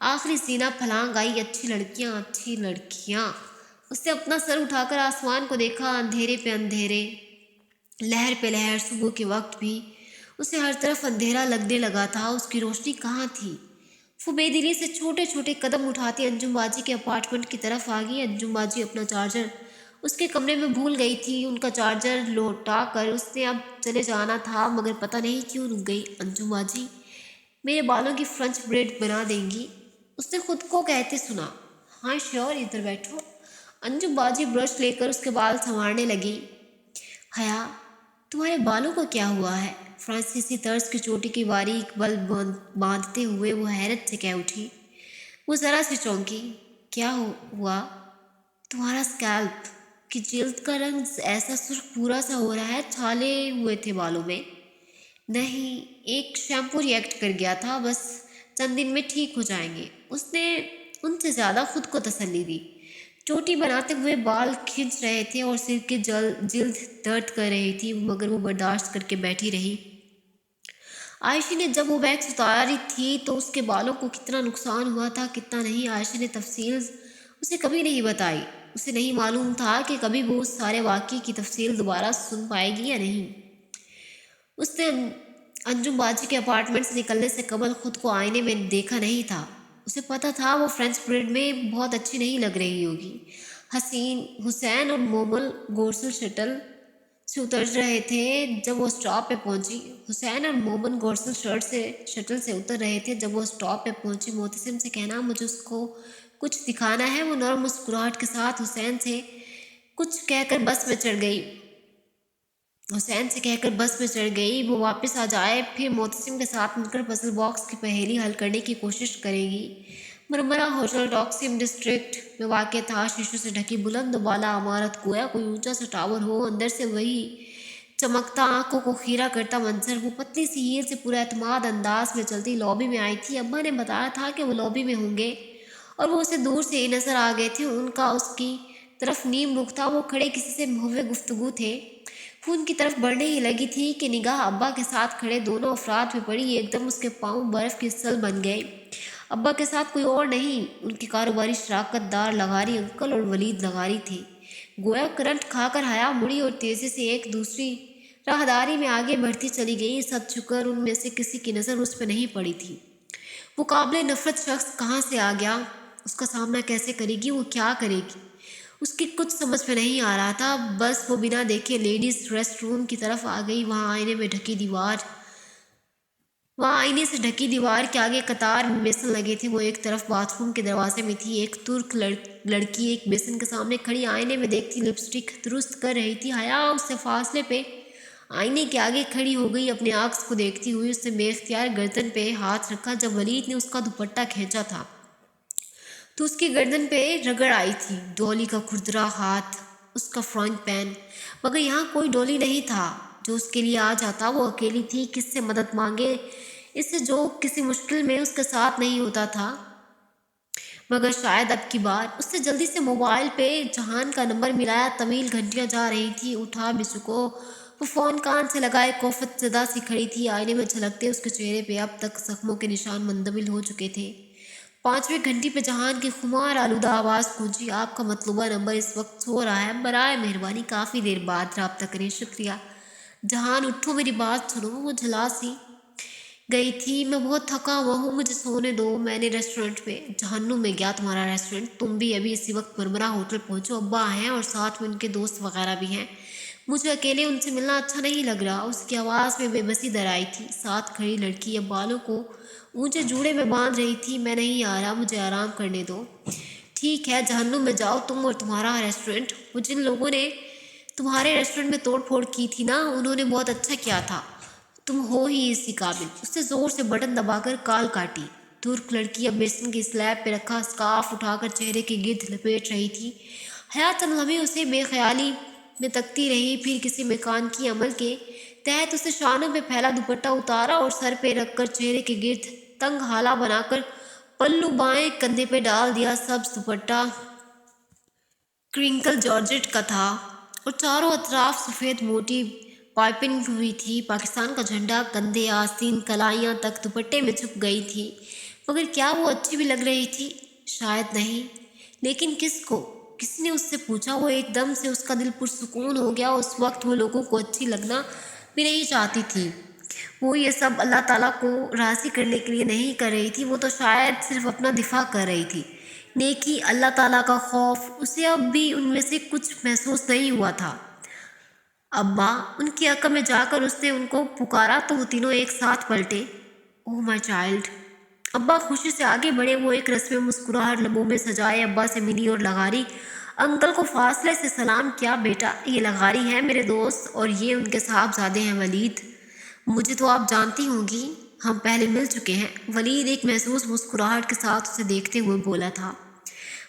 आखिरी सीना फलांग आई। अच्छी लड़कियां, अच्छी लड़कियां। उसने अपना सर उठाकर आसमान को देखा। अंधेरे पे अंधेरे, लहर पे लहर। सुबह के वक्त भी उसे हर तरफ अंधेरा लगने लगा था। उसकी रोशनी कहाँ थी। वो बेदिली से छोटे छोटे कदम उठाती अंजुम बाजी के अपार्टमेंट की तरफ आ गई। अंजुम बाजी अपना चार्जर उसके कमरे में भूल गई थी। उनका चार्जर लौटा कर उसने अब चले जाना था मगर पता नहीं क्यों रुक गई। अंजुम बाजी, मेरे बालों की फ्रेंच ब्रेड बना देंगी? उसने खुद को कहते सुना। हाँ श्योर, इधर बैठो। अंजुम बाजी ब्रश लेकर उसके बाल संवारने लगी। हया, तुम्हारे बालों को क्या हुआ है? फ्रांसीसी तर्ज की चोटी की बारीक बल बांधते हुए वो हैरत से कह उठी। वो ज़रा सी चौंकी। क्या हुआ? तुम्हारा स्कैल्प की जिल्द का रंग ऐसा सुर्ख पूरा सा हो रहा है। छाले हुए थे बालों में? नहीं, एक शैम्पू रिएक्ट कर गया था, बस चंद दिन में ठीक हो जाएंगे। उसने उनसे ज़्यादा खुद को तसल्ली दी। चोटी बनाते हुए बाल खींच रहे थे और सिर की जिल्द दर्द कर रही थी मगर वो बर्दाश्त करके बैठी रही। आयशा ने जब वो वैक्स उतारी थी तो उसके बालों को कितना नुकसान हुआ था कितना नहीं, आयशा ने तफसील उसे कभी नहीं बताई। उसे नहीं मालूम था कि कभी वो उस सारे वाक़ये की तफसील दोबारा सुन पाएगी या नहीं। उसने अंजुम बाजी के अपार्टमेंट से निकलने से कबल खुद को आईने में देखा नहीं था। उसे पता था वो फ्रेंच परेड में बहुत अच्छी नहीं लग रही होगी। हसीन हुसैन और मोमल गोरसल से उतर रहे थे जब वो स्टॉप पे पहुंची। हुसैन और मोमन गोरसल शटल से उतर रहे थे जब वो स्टॉप पे पहुंची। मोहतसिम से कहना मुझे उसको कुछ दिखाना है। वो नर्म मुस्कुराहट के साथ हुसैन से कुछ कहकर बस में चढ़ गई। वो वापस आ जाए फिर मोहतसिम के साथ मिलकर पजल बॉक्स की पहेली हल करने की कोशिश करेगी। मरमरा होटल टॉक्सिम डिस्ट्रिक्ट में वाक़ था। शीशों से ढकी बुलंद वाला इमारत, गोया कोई ऊंचा सा टावर हो। अंदर से वही चमकता, आंखों को खीरा करता मंजर। वो पतली सी हील से पूरा एतमाद अंदाज में चलती लॉबी में आई थी। अब्बा ने बताया था कि वो लॉबी में होंगे और वो उसे दूर से ही नजर आ गए थे। उनका उसकी तरफ नीम रुख था। वो खड़े किसी से मुहव्वे गुफ्तगू थे। वो उनकी तरफ बढ़ने ही लगी थी कि निगाह अब्बा के साथ खड़े दोनों अफराद पे पड़ी। एकदम उसके पाँव बर्फ़ की सल बन गए। अब्बा के साथ कोई और नहीं, उनकी कारोबारी शराकत दार लगारी अंकल और वलीद लगारी थे। गोया करंट खाकर हया मुड़ी और तेज़ी से एक दूसरी राहदारी में आगे बढ़ती चली गई। सच शुक्र उनमें से किसी की नज़र उस पर नहीं पड़ी थी। वो काबिल नफरत शख्स कहाँ से आ गया, उसका सामना कैसे करेगी, वो क्या करेगी? اس کی کچھ سمجھ میں نہیں آ رہا تھا، بس وہ بنا دیکھے لیڈیز ریسٹ روم کی طرف آ گئی۔ وہاں آئینے سے ڈھکی دیوار کے آگے قطار میں بیسن لگے تھے۔ وہ ایک طرف باتھ روم کے دروازے میں تھی۔ ایک ترک لڑکی ایک بیسن کے سامنے کھڑی آئینے میں دیکھتی لپسٹک درست کر رہی تھی۔ حیا اس سے فاصلے پہ آئینے کے آگے کھڑی ہو گئی، اپنے عکس کو دیکھتی ہوئی۔ اس نے بے اختیار گردن پہ ہاتھ رکھا۔ جب ولید نے اس کا دوپٹہ کھینچا تھا تو اس کی گردن پہ رگڑ آئی تھی۔ ڈولی کا کھردرا ہاتھ، اس کا فرائنگ پین، مگر یہاں کوئی ڈولی نہیں تھا جو اس کے لیے آ جاتا۔ وہ اکیلی تھی، کس سے مدد مانگے، اس سے جو کسی مشکل میں اس کے ساتھ نہیں ہوتا تھا۔ مگر شاید اب کی بار اس نے جلدی سے موبائل پہ جہان کا نمبر ملایا۔ طویل گھنٹیاں جا رہی تھی، اٹھا بھی سکو۔ وہ فون کان سے لگائے کوفت زدہ سی کھڑی تھی، آئینے میں جھلکتے اس کے چہرے پہ اب تک زخموں کے نشان مندمل ہو چکے تھے۔ 5ویں گھنٹی پہ جہان کی خمار آلودہ آواز گونجی، آپ کا مطلوبہ نمبر اس وقت سو رہا ہے، برائے مہربانی کافی دیر بعد رابطہ کریں، شکریہ۔ جہان اٹھو، میری بات سنو۔ وہ جھلا سی گئی تھی۔ میں بہت تھکا ہوا ہوں، مجھے سونے دو۔ میں نے ریسٹورنٹ میں جہنم میں گیا تمہارا ریسٹورنٹ، تم بھی ابھی اسی وقت مرمرا ہوٹل پہنچو، ابا ہیں اور ساتھ میں ان کے دوست وغیرہ بھی ہیں، مجھے اکیلے ان سے ملنا اچھا نہیں لگ رہا۔ اس کی آواز میں بے بسی در آئی تھی۔ ساتھ کھڑی لڑکی اب بالوں کو اونچے جوڑے میں باندھ رہی تھی۔ میں نہیں آ رہا، مجھے آرام کرنے دو۔ ٹھیک ہے، جہنم میں جاؤ تم اور تمہارا ریسٹورنٹ۔ وہ جن لوگوں نے تمہارے ریسٹورنٹ میں توڑ پھوڑ کی تھی نا، انہوں نے بہت اچھا کیا تھا، تم ہو ہی اسی قابل۔ اس نے زور سے بٹن دبا کر کال کاٹی۔ ترک لڑکی اب بیسن کی سلیب پہ رکھا اسکارف اٹھا کر چہرے کے گرد لپیٹ رہی تھی۔ حیا چند لمحے اسے بے خیالی میں تکتی رہی، پھر کسی میکانیکی عمل کے تحت اس نے شانوں پہ پھیلا دوپٹہ اتارا اور سر پہ رکھ کر چہرے کے گرد تنگ ہالہ بنا کر پلو بائیں کندھے پہ ڈال دیا۔ سبز دوپٹہ کرنکل جارجٹ کا تھا اور چاروں اطراف سفید موٹی پائپنگ ہوئی تھی۔ پاکستان کا جھنڈا کندھے، آستین، کلائیاں تک دوپٹے میں چھپ گئی تھی۔ مگر کیا وہ اچھی بھی لگ رہی تھی؟ شاید نہیں، لیکن کس کو؟ کسی نے اس سے پوچھا؟ وہ ایک دم سے اس کا دل پرسکون ہو گیا۔ اس وقت وہ لوگوں کو اچھی لگنا بھی نہیں چاہتی تھی۔ وہ یہ سب اللہ تعالیٰ کو راضی کرنے کے لیے نہیں کر رہی تھی، وہ تو شاید صرف اپنا دفاع کر رہی تھی۔ نیکی، اللہ تعالیٰ کا خوف، اسے اب بھی ان میں سے کچھ محسوس نہیں ہوا تھا۔ ابا، ان کی عقب میں جا کر اس نے ان کو پکارا تو وہ تینوں ایک ساتھ پلٹے۔ اوہ مائی چائلڈ! ابا خوشی سے آگے بڑھے۔ وہ ایک رسم مسکراہٹ لبوں میں سجائے ابا سے ملی اور لغاری انکل کو فاصلے سے سلام کیا۔ بیٹا، یہ لغاری ہیں میرے دوست اور یہ ان کے صاحبزادے ہیں ولید۔ مجھے تو آپ جانتی ہوں گی، ہم پہلے مل چکے ہیں۔ ولید ایک محسوس مسکراہٹ کے ساتھ اسے دیکھتے ہوئے بولا تھا۔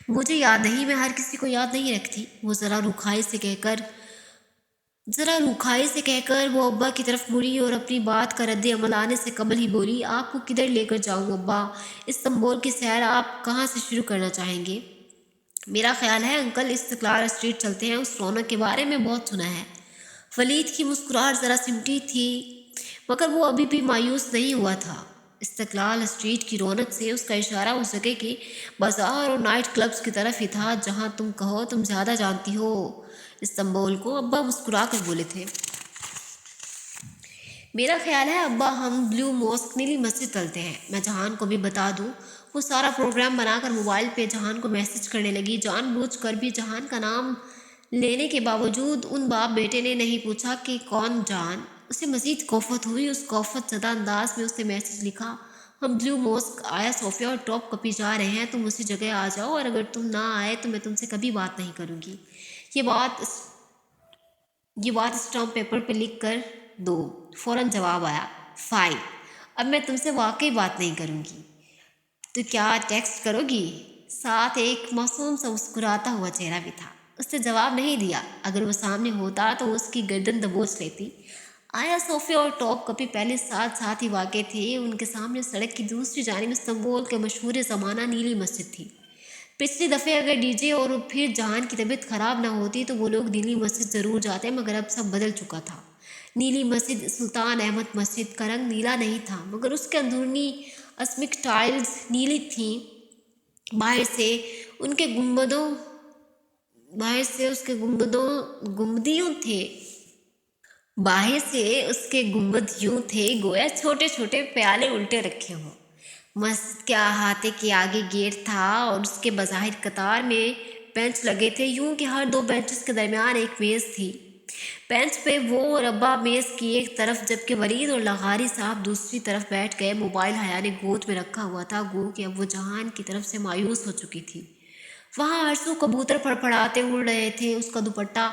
مجھے یاد نہیں، میں ہر کسی کو یاد نہیں رکھتی۔ وہ ذرا روکھائی سے کہہ کر وہ ابا کی طرف مڑی اور اپنی بات کا رد عمل آنے سے قبل ہی بولی، آپ کو کدھر لے کر جاؤں ابا؟ استنبول کی سیر آپ کہاں سے شروع کرنا چاہیں گے؟ میرا خیال ہے انکل استقلال اسٹریٹ چلتے ہیں، اس رونق کے بارے میں بہت سنا ہے۔ ولید کی مسکراہٹ ذرا سمٹی تھی مگر وہ ابھی بھی مایوس نہیں ہوا تھا۔ استقلال اسٹریٹ کی رونق سے اس کا اشارہ اس جگہ کے بازار اور نائٹ کلبز کی طرف ہی تھا جہاں تم کہو تم زیادہ جانتی ہو استنبول کو۔ ابا مسکرا کر بولے تھے، میرا خیال ہے ابا ہم بلیو موسک نیلی مسجد چلتے ہیں، میں جہان کو بھی بتا دوں۔ وہ سارا پروگرام بنا کر موبائل پہ جہان کو میسج کرنے لگی۔ جان بوجھ کر بھی جہان کا نام لینے کے باوجود ان باپ بیٹے نے نہیں پوچھا کہ کون جان۔ اسے مزید کوفت ہوئی۔ اس کوفت زدہ انداز میں اس نے میسج لکھا، ہم بلیو موسک آیا صوفیہ اور ٹاپ کپی جا رہے ہیں، تم اسی جگہ آ جاؤ اور اگر تم نہ آئے تو میں تم سے کبھی بات نہیں کروں گی۔ یہ بات اسٹامپ پیپر پہ لکھ کر دو۔ فوراً جواب آیا، فائن، اب میں تم سے واقعی بات نہیں کروں گی تو کیا ٹیکسٹ کرو گی؟ ساتھ ایک معصوم سا مسکراتا ہوا چہرہ بھی تھا۔ اس نے جواب نہیں دیا۔ اگر وہ سامنے ہوتا تو اس کی گردن دبوچ لیتی۔ آیا صوفیہ اور ٹاپ کپی پہلے ساتھ ہی واقع تھے۔ ان کے سامنے سڑک کی دوسری جانب استنبول کے مشہور زمانہ نیلی مسجد تھی۔ پچھلی دفعہ اگر ڈی جے اور پھر جہان کی طبیعت خراب نہ ہوتی تو وہ لوگ نیلی مسجد ضرور جاتے، مگر اب سب بدل چکا تھا۔ نیلی مسجد سلطان احمد مسجد کا رنگ نیلا نہیں تھا مگر اس کے اندرونی اسمک ٹائلز نیلی تھیں۔ باہر سے اس کے گنبد یوں تھے گویا چھوٹے چھوٹے پیالے الٹے رکھے ہوں۔ مسجد کے احاطے کے آگے گیٹ تھا اور اس کے بظاہر قطار میں बेंच लगे थे, यूं कि हर 2 बेंचेस के दरमियान एक मेज़ थी। बेंच पे वो और अब्बा मेज़ की एक तरफ, जबकि वलीद और लगारी साहब दूसरी तरफ बैठ गए। मोबाइल हया ने गोद में रखा हुआ था, गो कि अब वो जहान की तरफ से मायूस हो चुकी थी। वहाँ हरसू कबूतर फड़फड़ाते उड़ रहे थे, उसका दुपट्टा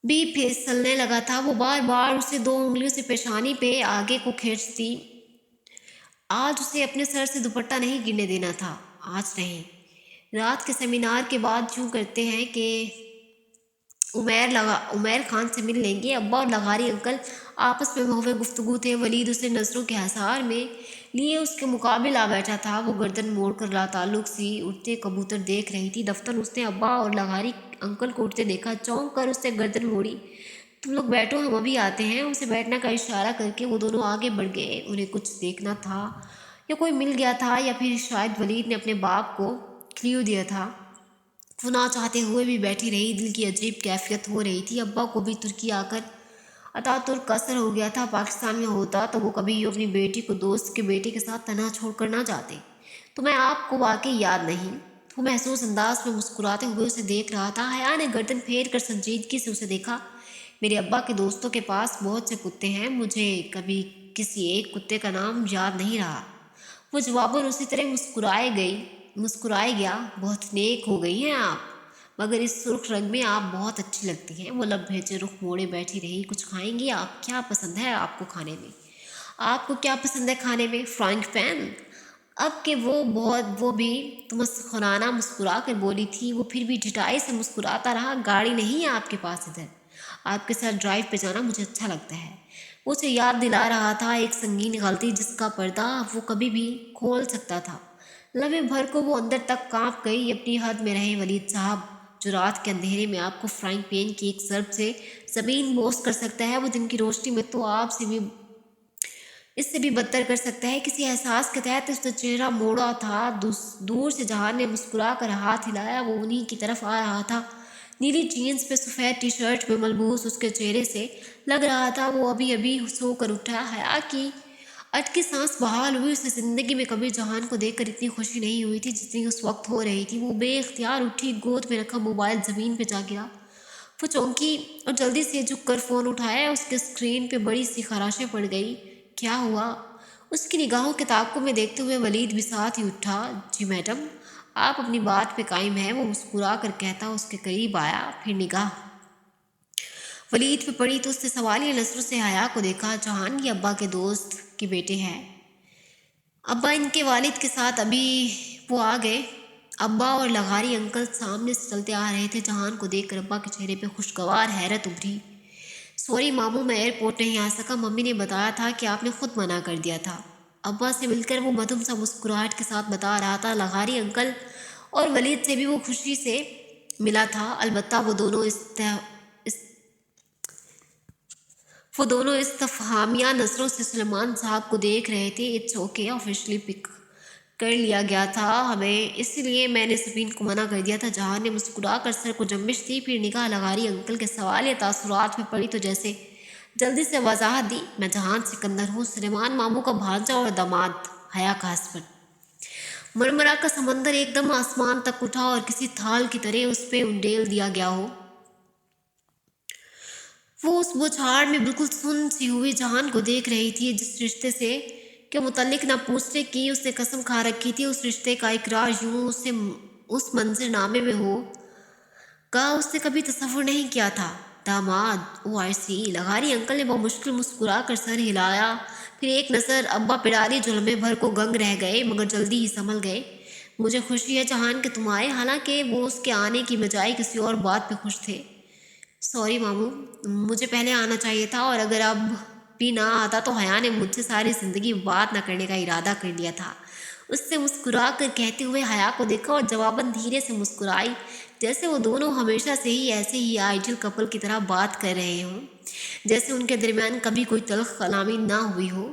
भी फिसलने लगा था। वो बार बार उसे 2 उंगलियों से पेशानी पे आगे को खींचती। आज उसे अपने सर से दुपट्टा नहीं गिरने देना था, आज नहीं। रात के सेमिनार के बाद यूँ करते हैं कि उमैर खान से मिल लेंगे। अब्बा और लगारी अंकल आपस में महुए गुफ्तगू थे। वलीद उसे नज़रों के हसार में लिए उसके मुकाबिल आ बैठा था। वो गर्दन मोड़ कर लाताल्लुक सी उड़ते कबूतर देख रही थी। दफ्तर उसने अब्बा और लगारी अंकल को उठते देखा, चौंक कर उससे गर्दन मोड़ी। तुम लोग बैठो, हम अभी आते हैं। उसे बैठने का इशारा करके वो दोनों आगे बढ़ गए। उन्हें कुछ देखना था, या कोई मिल गया था, या फिर शायद वलीद ने अपने बाप को क्ल्यू दिया था। वो ना चाहते हुए भी बैठी रही। दिल की अजीब कैफियत हो रही थी। अब्बा को भी तुर्की आकर अतातुर्क का असर हो गया था। पाकिस्तान में होता तो वो कभी यूँ अपनी बेटी को दोस्त के बेटे के साथ तनहा छोड़ कर ना जाते। तो मैं आपको वाकई याद नहीं। वो महसूस अंदाज में मुस्कुराते हुए उसे देख रहा था। हया ने गर्दन फेर कर संजीदगी से उसे देखा। मेरे अब्बा के दोस्तों के पास बहुत से कुत्ते हैं, मुझे कभी किसी एक कुत्ते का नाम याद नहीं रहा। वो जवाबन उसी तरह मुस्कुराए गया। बहुत नेक हो गई हैं आप, मगर इस सुर्ख रंग में आप बहुत अच्छी लगती हैं। वो लब भेजे रुख मोड़े बैठी रही। कुछ खाएंगी आप? क्या पसंद है आपको खाने में? आपको क्या पसंद है खाने में? Frying pan? अब के वो भी मुस्कुराना मुस्कुरा कर बोली थी। वो फिर भी ढिठाई से मुस्कुराता रहा। गाड़ी नहीं है आपके पास इधर? आपके साथ ड्राइव पे जाना मुझे अच्छा लगता है। वो उसे याद दिला रहा था एक संगीन गलती जिसका पर्दा वो कभी भी खोल सकता था। लम्हे भर को वो अंदर तक कांप गई। अपनी हद में रहे वलीद साहब, जो रात के अंधेरे में आपको फ्राइंग पैन की एक सर्फ से ज़मीन बोस कर सकता है, वो दिन की रोशनी में तो आपसे भी इससे भी बदतर कर सकता है। किसी एहसास के तहत उसने चेहरा मोड़ा था। दूर से जहान ने मुस्कुरा कर हाथ हिलाया। वो उन्हीं की तरफ आ रहा था। नीली जीन्स पे सफ़ेद टी शर्ट में मलबूस उसके चेहरे से लग रहा था वो अभी अभी सोकर उठा। हया की अटकी सांस बहाल हुई। उसे ज़िंदगी में कभी जहान को देखकर इतनी खुशी नहीं हुई थी जितनी उस वक्त हो रही थी। वो बेख्तियार उठी, गोद में रखा मोबाइल ज़मीन पे जा गिरा। वो चौंकी और जल्दी से झुक कर फ़ोन उठाया। उसके स्क्रीन पे बड़ी सी खराशें पड़ गई। क्या हुआ? उसकी निगाहों के ताक़ुब में देखते हुए वलीद भी साथ ही उठा। जी मैडम, आप अपनी बात पे कायम हैं, वो मुस्कुरा कर कहता उसके करीब आया। फिर निगाह वलीद पे पड़ी तो उसने सवालिया नज़रों से हया को देखा। जहान ये अब्बा के दोस्त के बेटे हैं। अब्बा इनके वालिद के साथ अभी वो आ गए। अब्बा और लगारी अंकल सामने से चलते आ रहे थे। जहान को देखकर अब्बा के चेहरे पे खुशगवार हैरत उभरी। सॉरी मामू, मैं एयरपोर्ट नहीं आ सका। मम्मी ने बताया था कि आपने खुद मना कर दिया था। अब्बा से मिलकर वो मधुम सा मुस्कुराहट के साथ बता रहा था। लगारी अंकल और वलीद से भी वो खुशी से मिला था। अलबत्ता वो दोनों इस्तफहामिया नज़रों से सुलेमान साहब को देख रहे थे। इट्स ओके, ऑफिशियली पिक कर लिया गया था हमें, इसलिए मैंने सबीन को मना कर दिया था। जहान ने मुस्कुरा कर सर को जम्बिश दी। फिर निगाह लगारी अंकल के सवाल या तासुरात में पड़ी तो जैसे जल्दी से वजाहत दी। मैं जहान सिकंदर हूँ, सुलेमान मामू का भांजा और दामाद। हया का हस्बैंड। मरमरा का समंदर एकदम आसमान तक उठा और किसी थाल की तरह उस पर उंडेल दिया गया हो। वो उस बुछाड़ में बिल्कुल सुन सी हुई जहान को देख रही थी। जिस रिश्ते से के मुतल्लिक ना पूछने की उसने कसम खा रखी थी, उस रिश्ते का इकरार यूं उससे उस मंजरनामे में हो का उसने कभी तसव्वुर नहीं किया था। दामाद, ओ आई सी। लगारी अंकल ने बहुत मुश्किल मुस्कुरा कर सर हिलाया। फिर एक नज़र अब्बा पे डाली जो लम्हे भर को गंग रह गए, मगर जल्दी ही संभल गए। मुझे खुशी है जहान कि तुम आए। हालांकि वो उसके आने की बजाय किसी और बात पे खुश थे। सॉरी मामू, मुझे पहले आना चाहिए था, और अगर अब भी ना आता तो हया ने मुझसे सारी ज़िंदगी बात ना करने का इरादा कर लिया था। उससे मुस्कुरा कर कहते हुए हया को देखा और जवाबन धीरे से मुस्कुराई, जैसे वो दोनों हमेशा से ही ऐसे ही आइडियल कपल की तरह बात कर रहे हों, जैसे उनके दरमियान कभी कोई तल्ख कलामी ना हुई हो।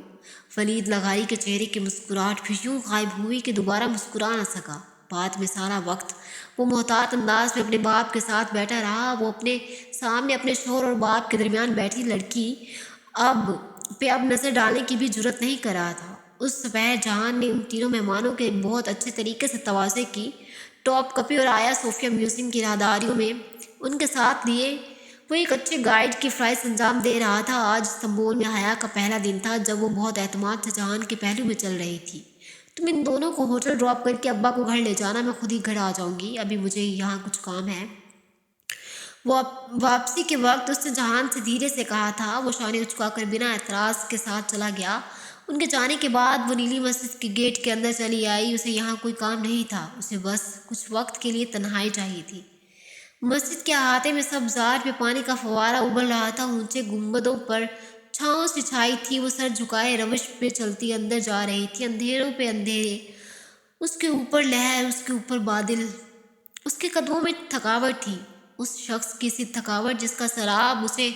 वलीद लगारी के चेहरे की मुस्कुराहट फिर यूँ गायब हुई कि दोबारा मुस्कुरा ना सका। बाद में सारा वक्त वो मोहतात अंदाज में अपने बाप के साथ बैठा रहा। वो अपने सामने अपने शोहर और बाप के दरमियान बैठी लड़की अब नज़र डालने की भी जुर्रत नहीं कर रहा था। उस दोपहर जहान ने उन तीनों मेहमानों के बहुत अच्छे तरीके से तवाज़े की। ٹاپ کپی اور آیا صوفیہ میوزیم کی راہداریوں میں ان کے ساتھ لیے وہ ایک اچھے گائیڈ کی فرائض انجام دے رہا تھا۔ آج استنبول میں حیا کا پہلا دن تھا جب وہ بہت اعتماد سے جہان کے پہلو میں چل رہی تھی۔ تم ان دونوں کو ہوٹل ڈراپ کر کے ابا کو گھر لے جانا، میں خود ہی گھر آ جاؤں گی، ابھی مجھے یہاں کچھ کام ہے۔ واپسی کے وقت اس نے جہان سے دھیرے سے کہا تھا۔ وہ شانے اچکا کر بنا اعتراض کے ساتھ چلا گیا۔ ان کے جانے کے بعد وہ نیلی مسجد کے گیٹ کے اندر چلی آئی۔ اسے یہاں کوئی کام نہیں تھا، اسے بس کچھ وقت کے لیے تنہائی چاہیے تھی۔ مسجد کے احاطے میں سبزار پہ پانی کا فوارہ ابل رہا تھا، اونچے گنبدوں پر چھاؤں سے چھائی تھی۔ وہ سر جھکائے روش پہ چلتی اندر جا رہی تھی، اندھیروں پہ اندھیرے، اس کے اوپر لہر، اس کے اوپر بادل۔ اس کے قدموں میں تھکاوٹ تھی، اس شخص کی سی تھکاوٹ جس کا سراب اسے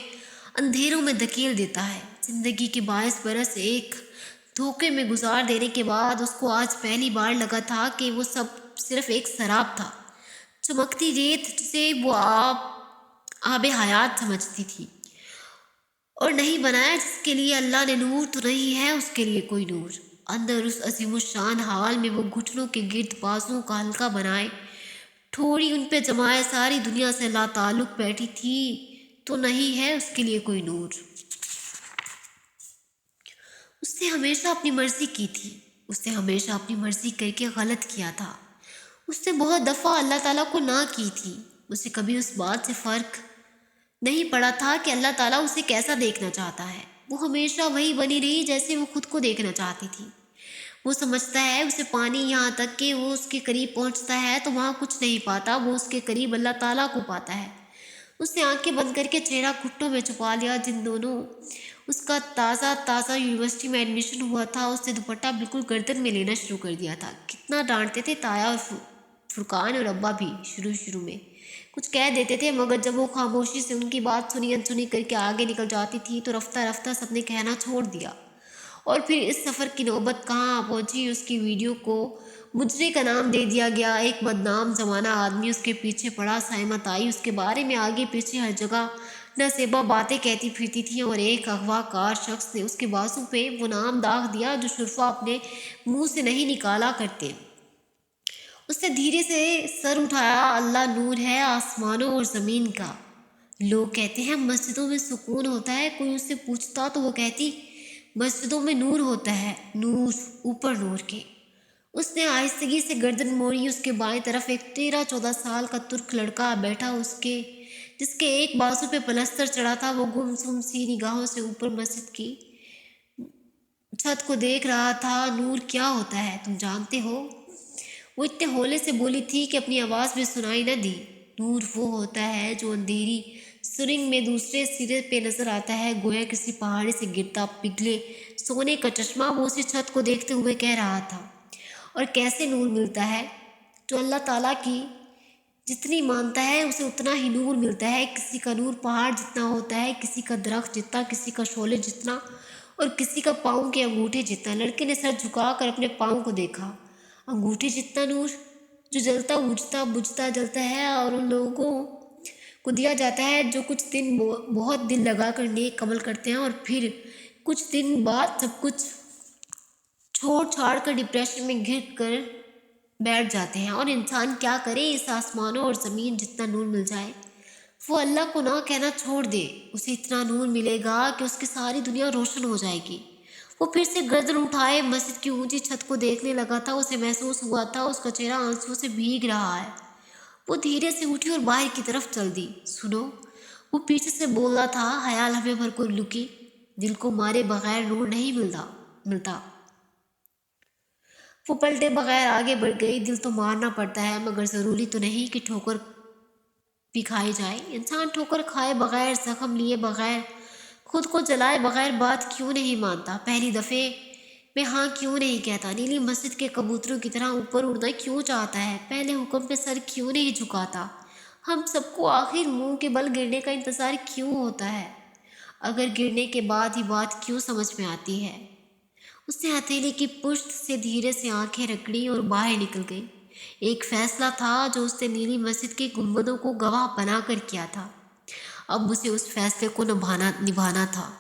اندھیروں میں دھکیل دیتا ہے۔ زندگی کے 22 برس ایک دھوکے میں گزار دینے کے بعد اس کو آج پہلی بار لگا تھا کہ وہ سب صرف ایک سراب تھا، چمکتی ریت جسے وہ آب حیات سمجھتی تھی اور نہیں بنایا، جس کے لیے اللہ نے نور تو نہیں ہے اس کے لیے کوئی نور۔ اندر اس عظیم الشان حال میں وہ گھٹنوں کے گرد بازوؤں کا حلقہ بنائے، ٹھوڑی ان پہ جمائے، ساری دنیا سے لا تعلق بیٹھی تھی تو نہیں ہے اس کے لیے کوئی نور۔ اس نے ہمیشہ اپنی مرضی کی تھی، اس نے ہمیشہ اپنی مرضی کر کے غلط کیا تھا۔ اس نے بہت دفعہ اللہ تعالیٰ کو نہ کی تھی۔ اسے کبھی اس بات سے فرق نہیں پڑا تھا کہ اللہ تعالیٰ اسے کیسا دیکھنا چاہتا ہے۔ وہ ہمیشہ وہی بنی رہی جیسے وہ خود کو دیکھنا چاہتی تھی۔ وہ سمجھتا ہے اسے پانی یہاں تک کہ وہ اس کے قریب پہنچتا ہے تو وہاں کچھ نہیں پاتا، وہ اس کے قریب اللہ تعالیٰ کو پاتا ہے۔ اس نے آنکھیں بند کر کے چہرہ گھٹنوں میں چھپا لیا۔ جن دونوں اس کا تازہ یونیورسٹی میں ایڈمیشن ہوا تھا، اس نے دوپٹہ بالکل گردن میں لینا شروع کر دیا تھا۔ کتنا ڈانٹتے تھے تایا اور فرقان اور ابا بھی، شروع میں کچھ کہہ دیتے تھے، مگر جب وہ خاموشی سے ان کی بات سنی انسنی کر کے آگے نکل جاتی تھی تو رفتہ رفتہ سب نے کہنا چھوڑ دیا۔ اور پھر اس سفر کی نوبت کہاں پہنچی، اس کی ویڈیو کو مجری کا نام دے دیا گیا۔ ایک بدنام زمانہ آدمی اس کے پیچھے پڑا، سائمہ آئی اس کے بارے میں آگے پیچھے ہر جگہ نصیبہ باتیں کہتی پھرتی تھیں، اور ایک اغوا کار شخص نے اس کے بازو پہ وہ نام داغ دیا جو شرفا اپنے منہ سے نہیں نکالا کرتے۔ اس نے دھیرے سے سر اٹھایا۔ اللہ نور ہے آسمانوں اور زمین کا۔ لوگ کہتے ہیں مسجدوں میں سکون ہوتا ہے، کوئی اس سے پوچھتا تو وہ کہتی مسجدوں میں نور ہوتا ہے، نور اوپر نور کے۔ اس نے آہستگی سے گردن موڑی۔ اس کے بائیں طرف ایک 13-14 سال کا ترک لڑکا بیٹھا، جس کے ایک بازو پہ پلستر چڑھا تھا۔ وہ گمسم سی نگاہوں سے اوپر مسجد کی چھت کو دیکھ رہا تھا۔ نور کیا ہوتا ہے تم جانتے ہو؟ وہ اتنے ہولے سے بولی تھی کہ اپنی آواز بھی سنائی نہ دی۔ نور وہ ہوتا ہے جو اندھیری سرنگ میں دوسرے سرے پہ نظر آتا ہے، گویا کسی پہاڑی سے گرتا پگھلے سونے کا چشمہ۔ وہ اسی چھت کو دیکھتے ہوئے کہہ رہا تھا۔ اور کیسے نور ملتا ہے؟ جو اللہ تعالیٰ کی جتنی مانتا ہے اسے اتنا ہی نور ملتا ہے۔ کسی کا نور پہاڑ جتنا ہوتا ہے، کسی کا درخت جتنا، کسی کا شعلے جتنا، اور کسی کا پاؤں کے انگوٹھے جتنا۔ لڑکے نے سر جھکا کر اپنے پاؤں کو دیکھا۔ انگوٹھے جتنا نور جو جلتا بجھتا جلتا ہے اور ان لوگوں کو دیا جاتا ہے جو کچھ دن بہت دل لگا کر نیک عمل کرتے ہیں اور پھر کچھ دن بعد سب کچھ چھوڑ چھاڑ کر ڈپریشن میں گر کر بیٹھ جاتے ہیں۔ اور انسان کیا کرے؟ اس آسمانوں اور زمین جتنا نور مل جائے وہ اللہ کو نہ کہنا چھوڑ دے، اسے اتنا نور ملے گا کہ اس کی ساری دنیا روشن ہو جائے گی۔ وہ پھر سے گردن اٹھائے مسجد کی اونچی چھت کو دیکھنے لگا تھا۔ اسے محسوس ہوا تھا اس کا چہرہ آنسوؤں سے بھیگ رہا ہے۔ وہ دھیرے سے اٹھی اور باہر کی طرف چل دی۔ سنو، وہ پیچھے سے بول رہا تھا، حیال ہمیں بھر کو لکی، دل کو مارے بغیر نور نہیں ملتا۔ وہ پلٹے بغیر آگے بڑھ گئی۔ دل تو مارنا پڑتا ہے، مگر ضروری تو نہیں کہ ٹھوکر بھی کھائی جائے۔ انسان ٹھوکر کھائے بغیر، زخم لیے بغیر، خود کو جلائے بغیر بات کیوں نہیں مانتا؟ پہلی دفعے میں ہاں کیوں نہیں کہتا؟ نیلی مسجد کے کبوتروں کی طرح اوپر اڑنا کیوں چاہتا ہے؟ پہلے حکم پہ سر کیوں نہیں جھکاتا؟ ہم سب کو آخر منہ کے بل گرنے کا انتظار کیوں ہوتا ہے؟ اگر گرنے کے بعد ہی بات کیوں سمجھ میں آتی ہے؟ اس نے ہتھیلی کی پشت سے دھیرے سے آنکھیں رگڑی اور باہر نکل گئی۔ ایک فیصلہ تھا جو اس نے نیلی مسجد کے گنبدوں کو گواہ بنا کر کیا تھا، اب اسے اس فیصلے کو نبھانا تھا۔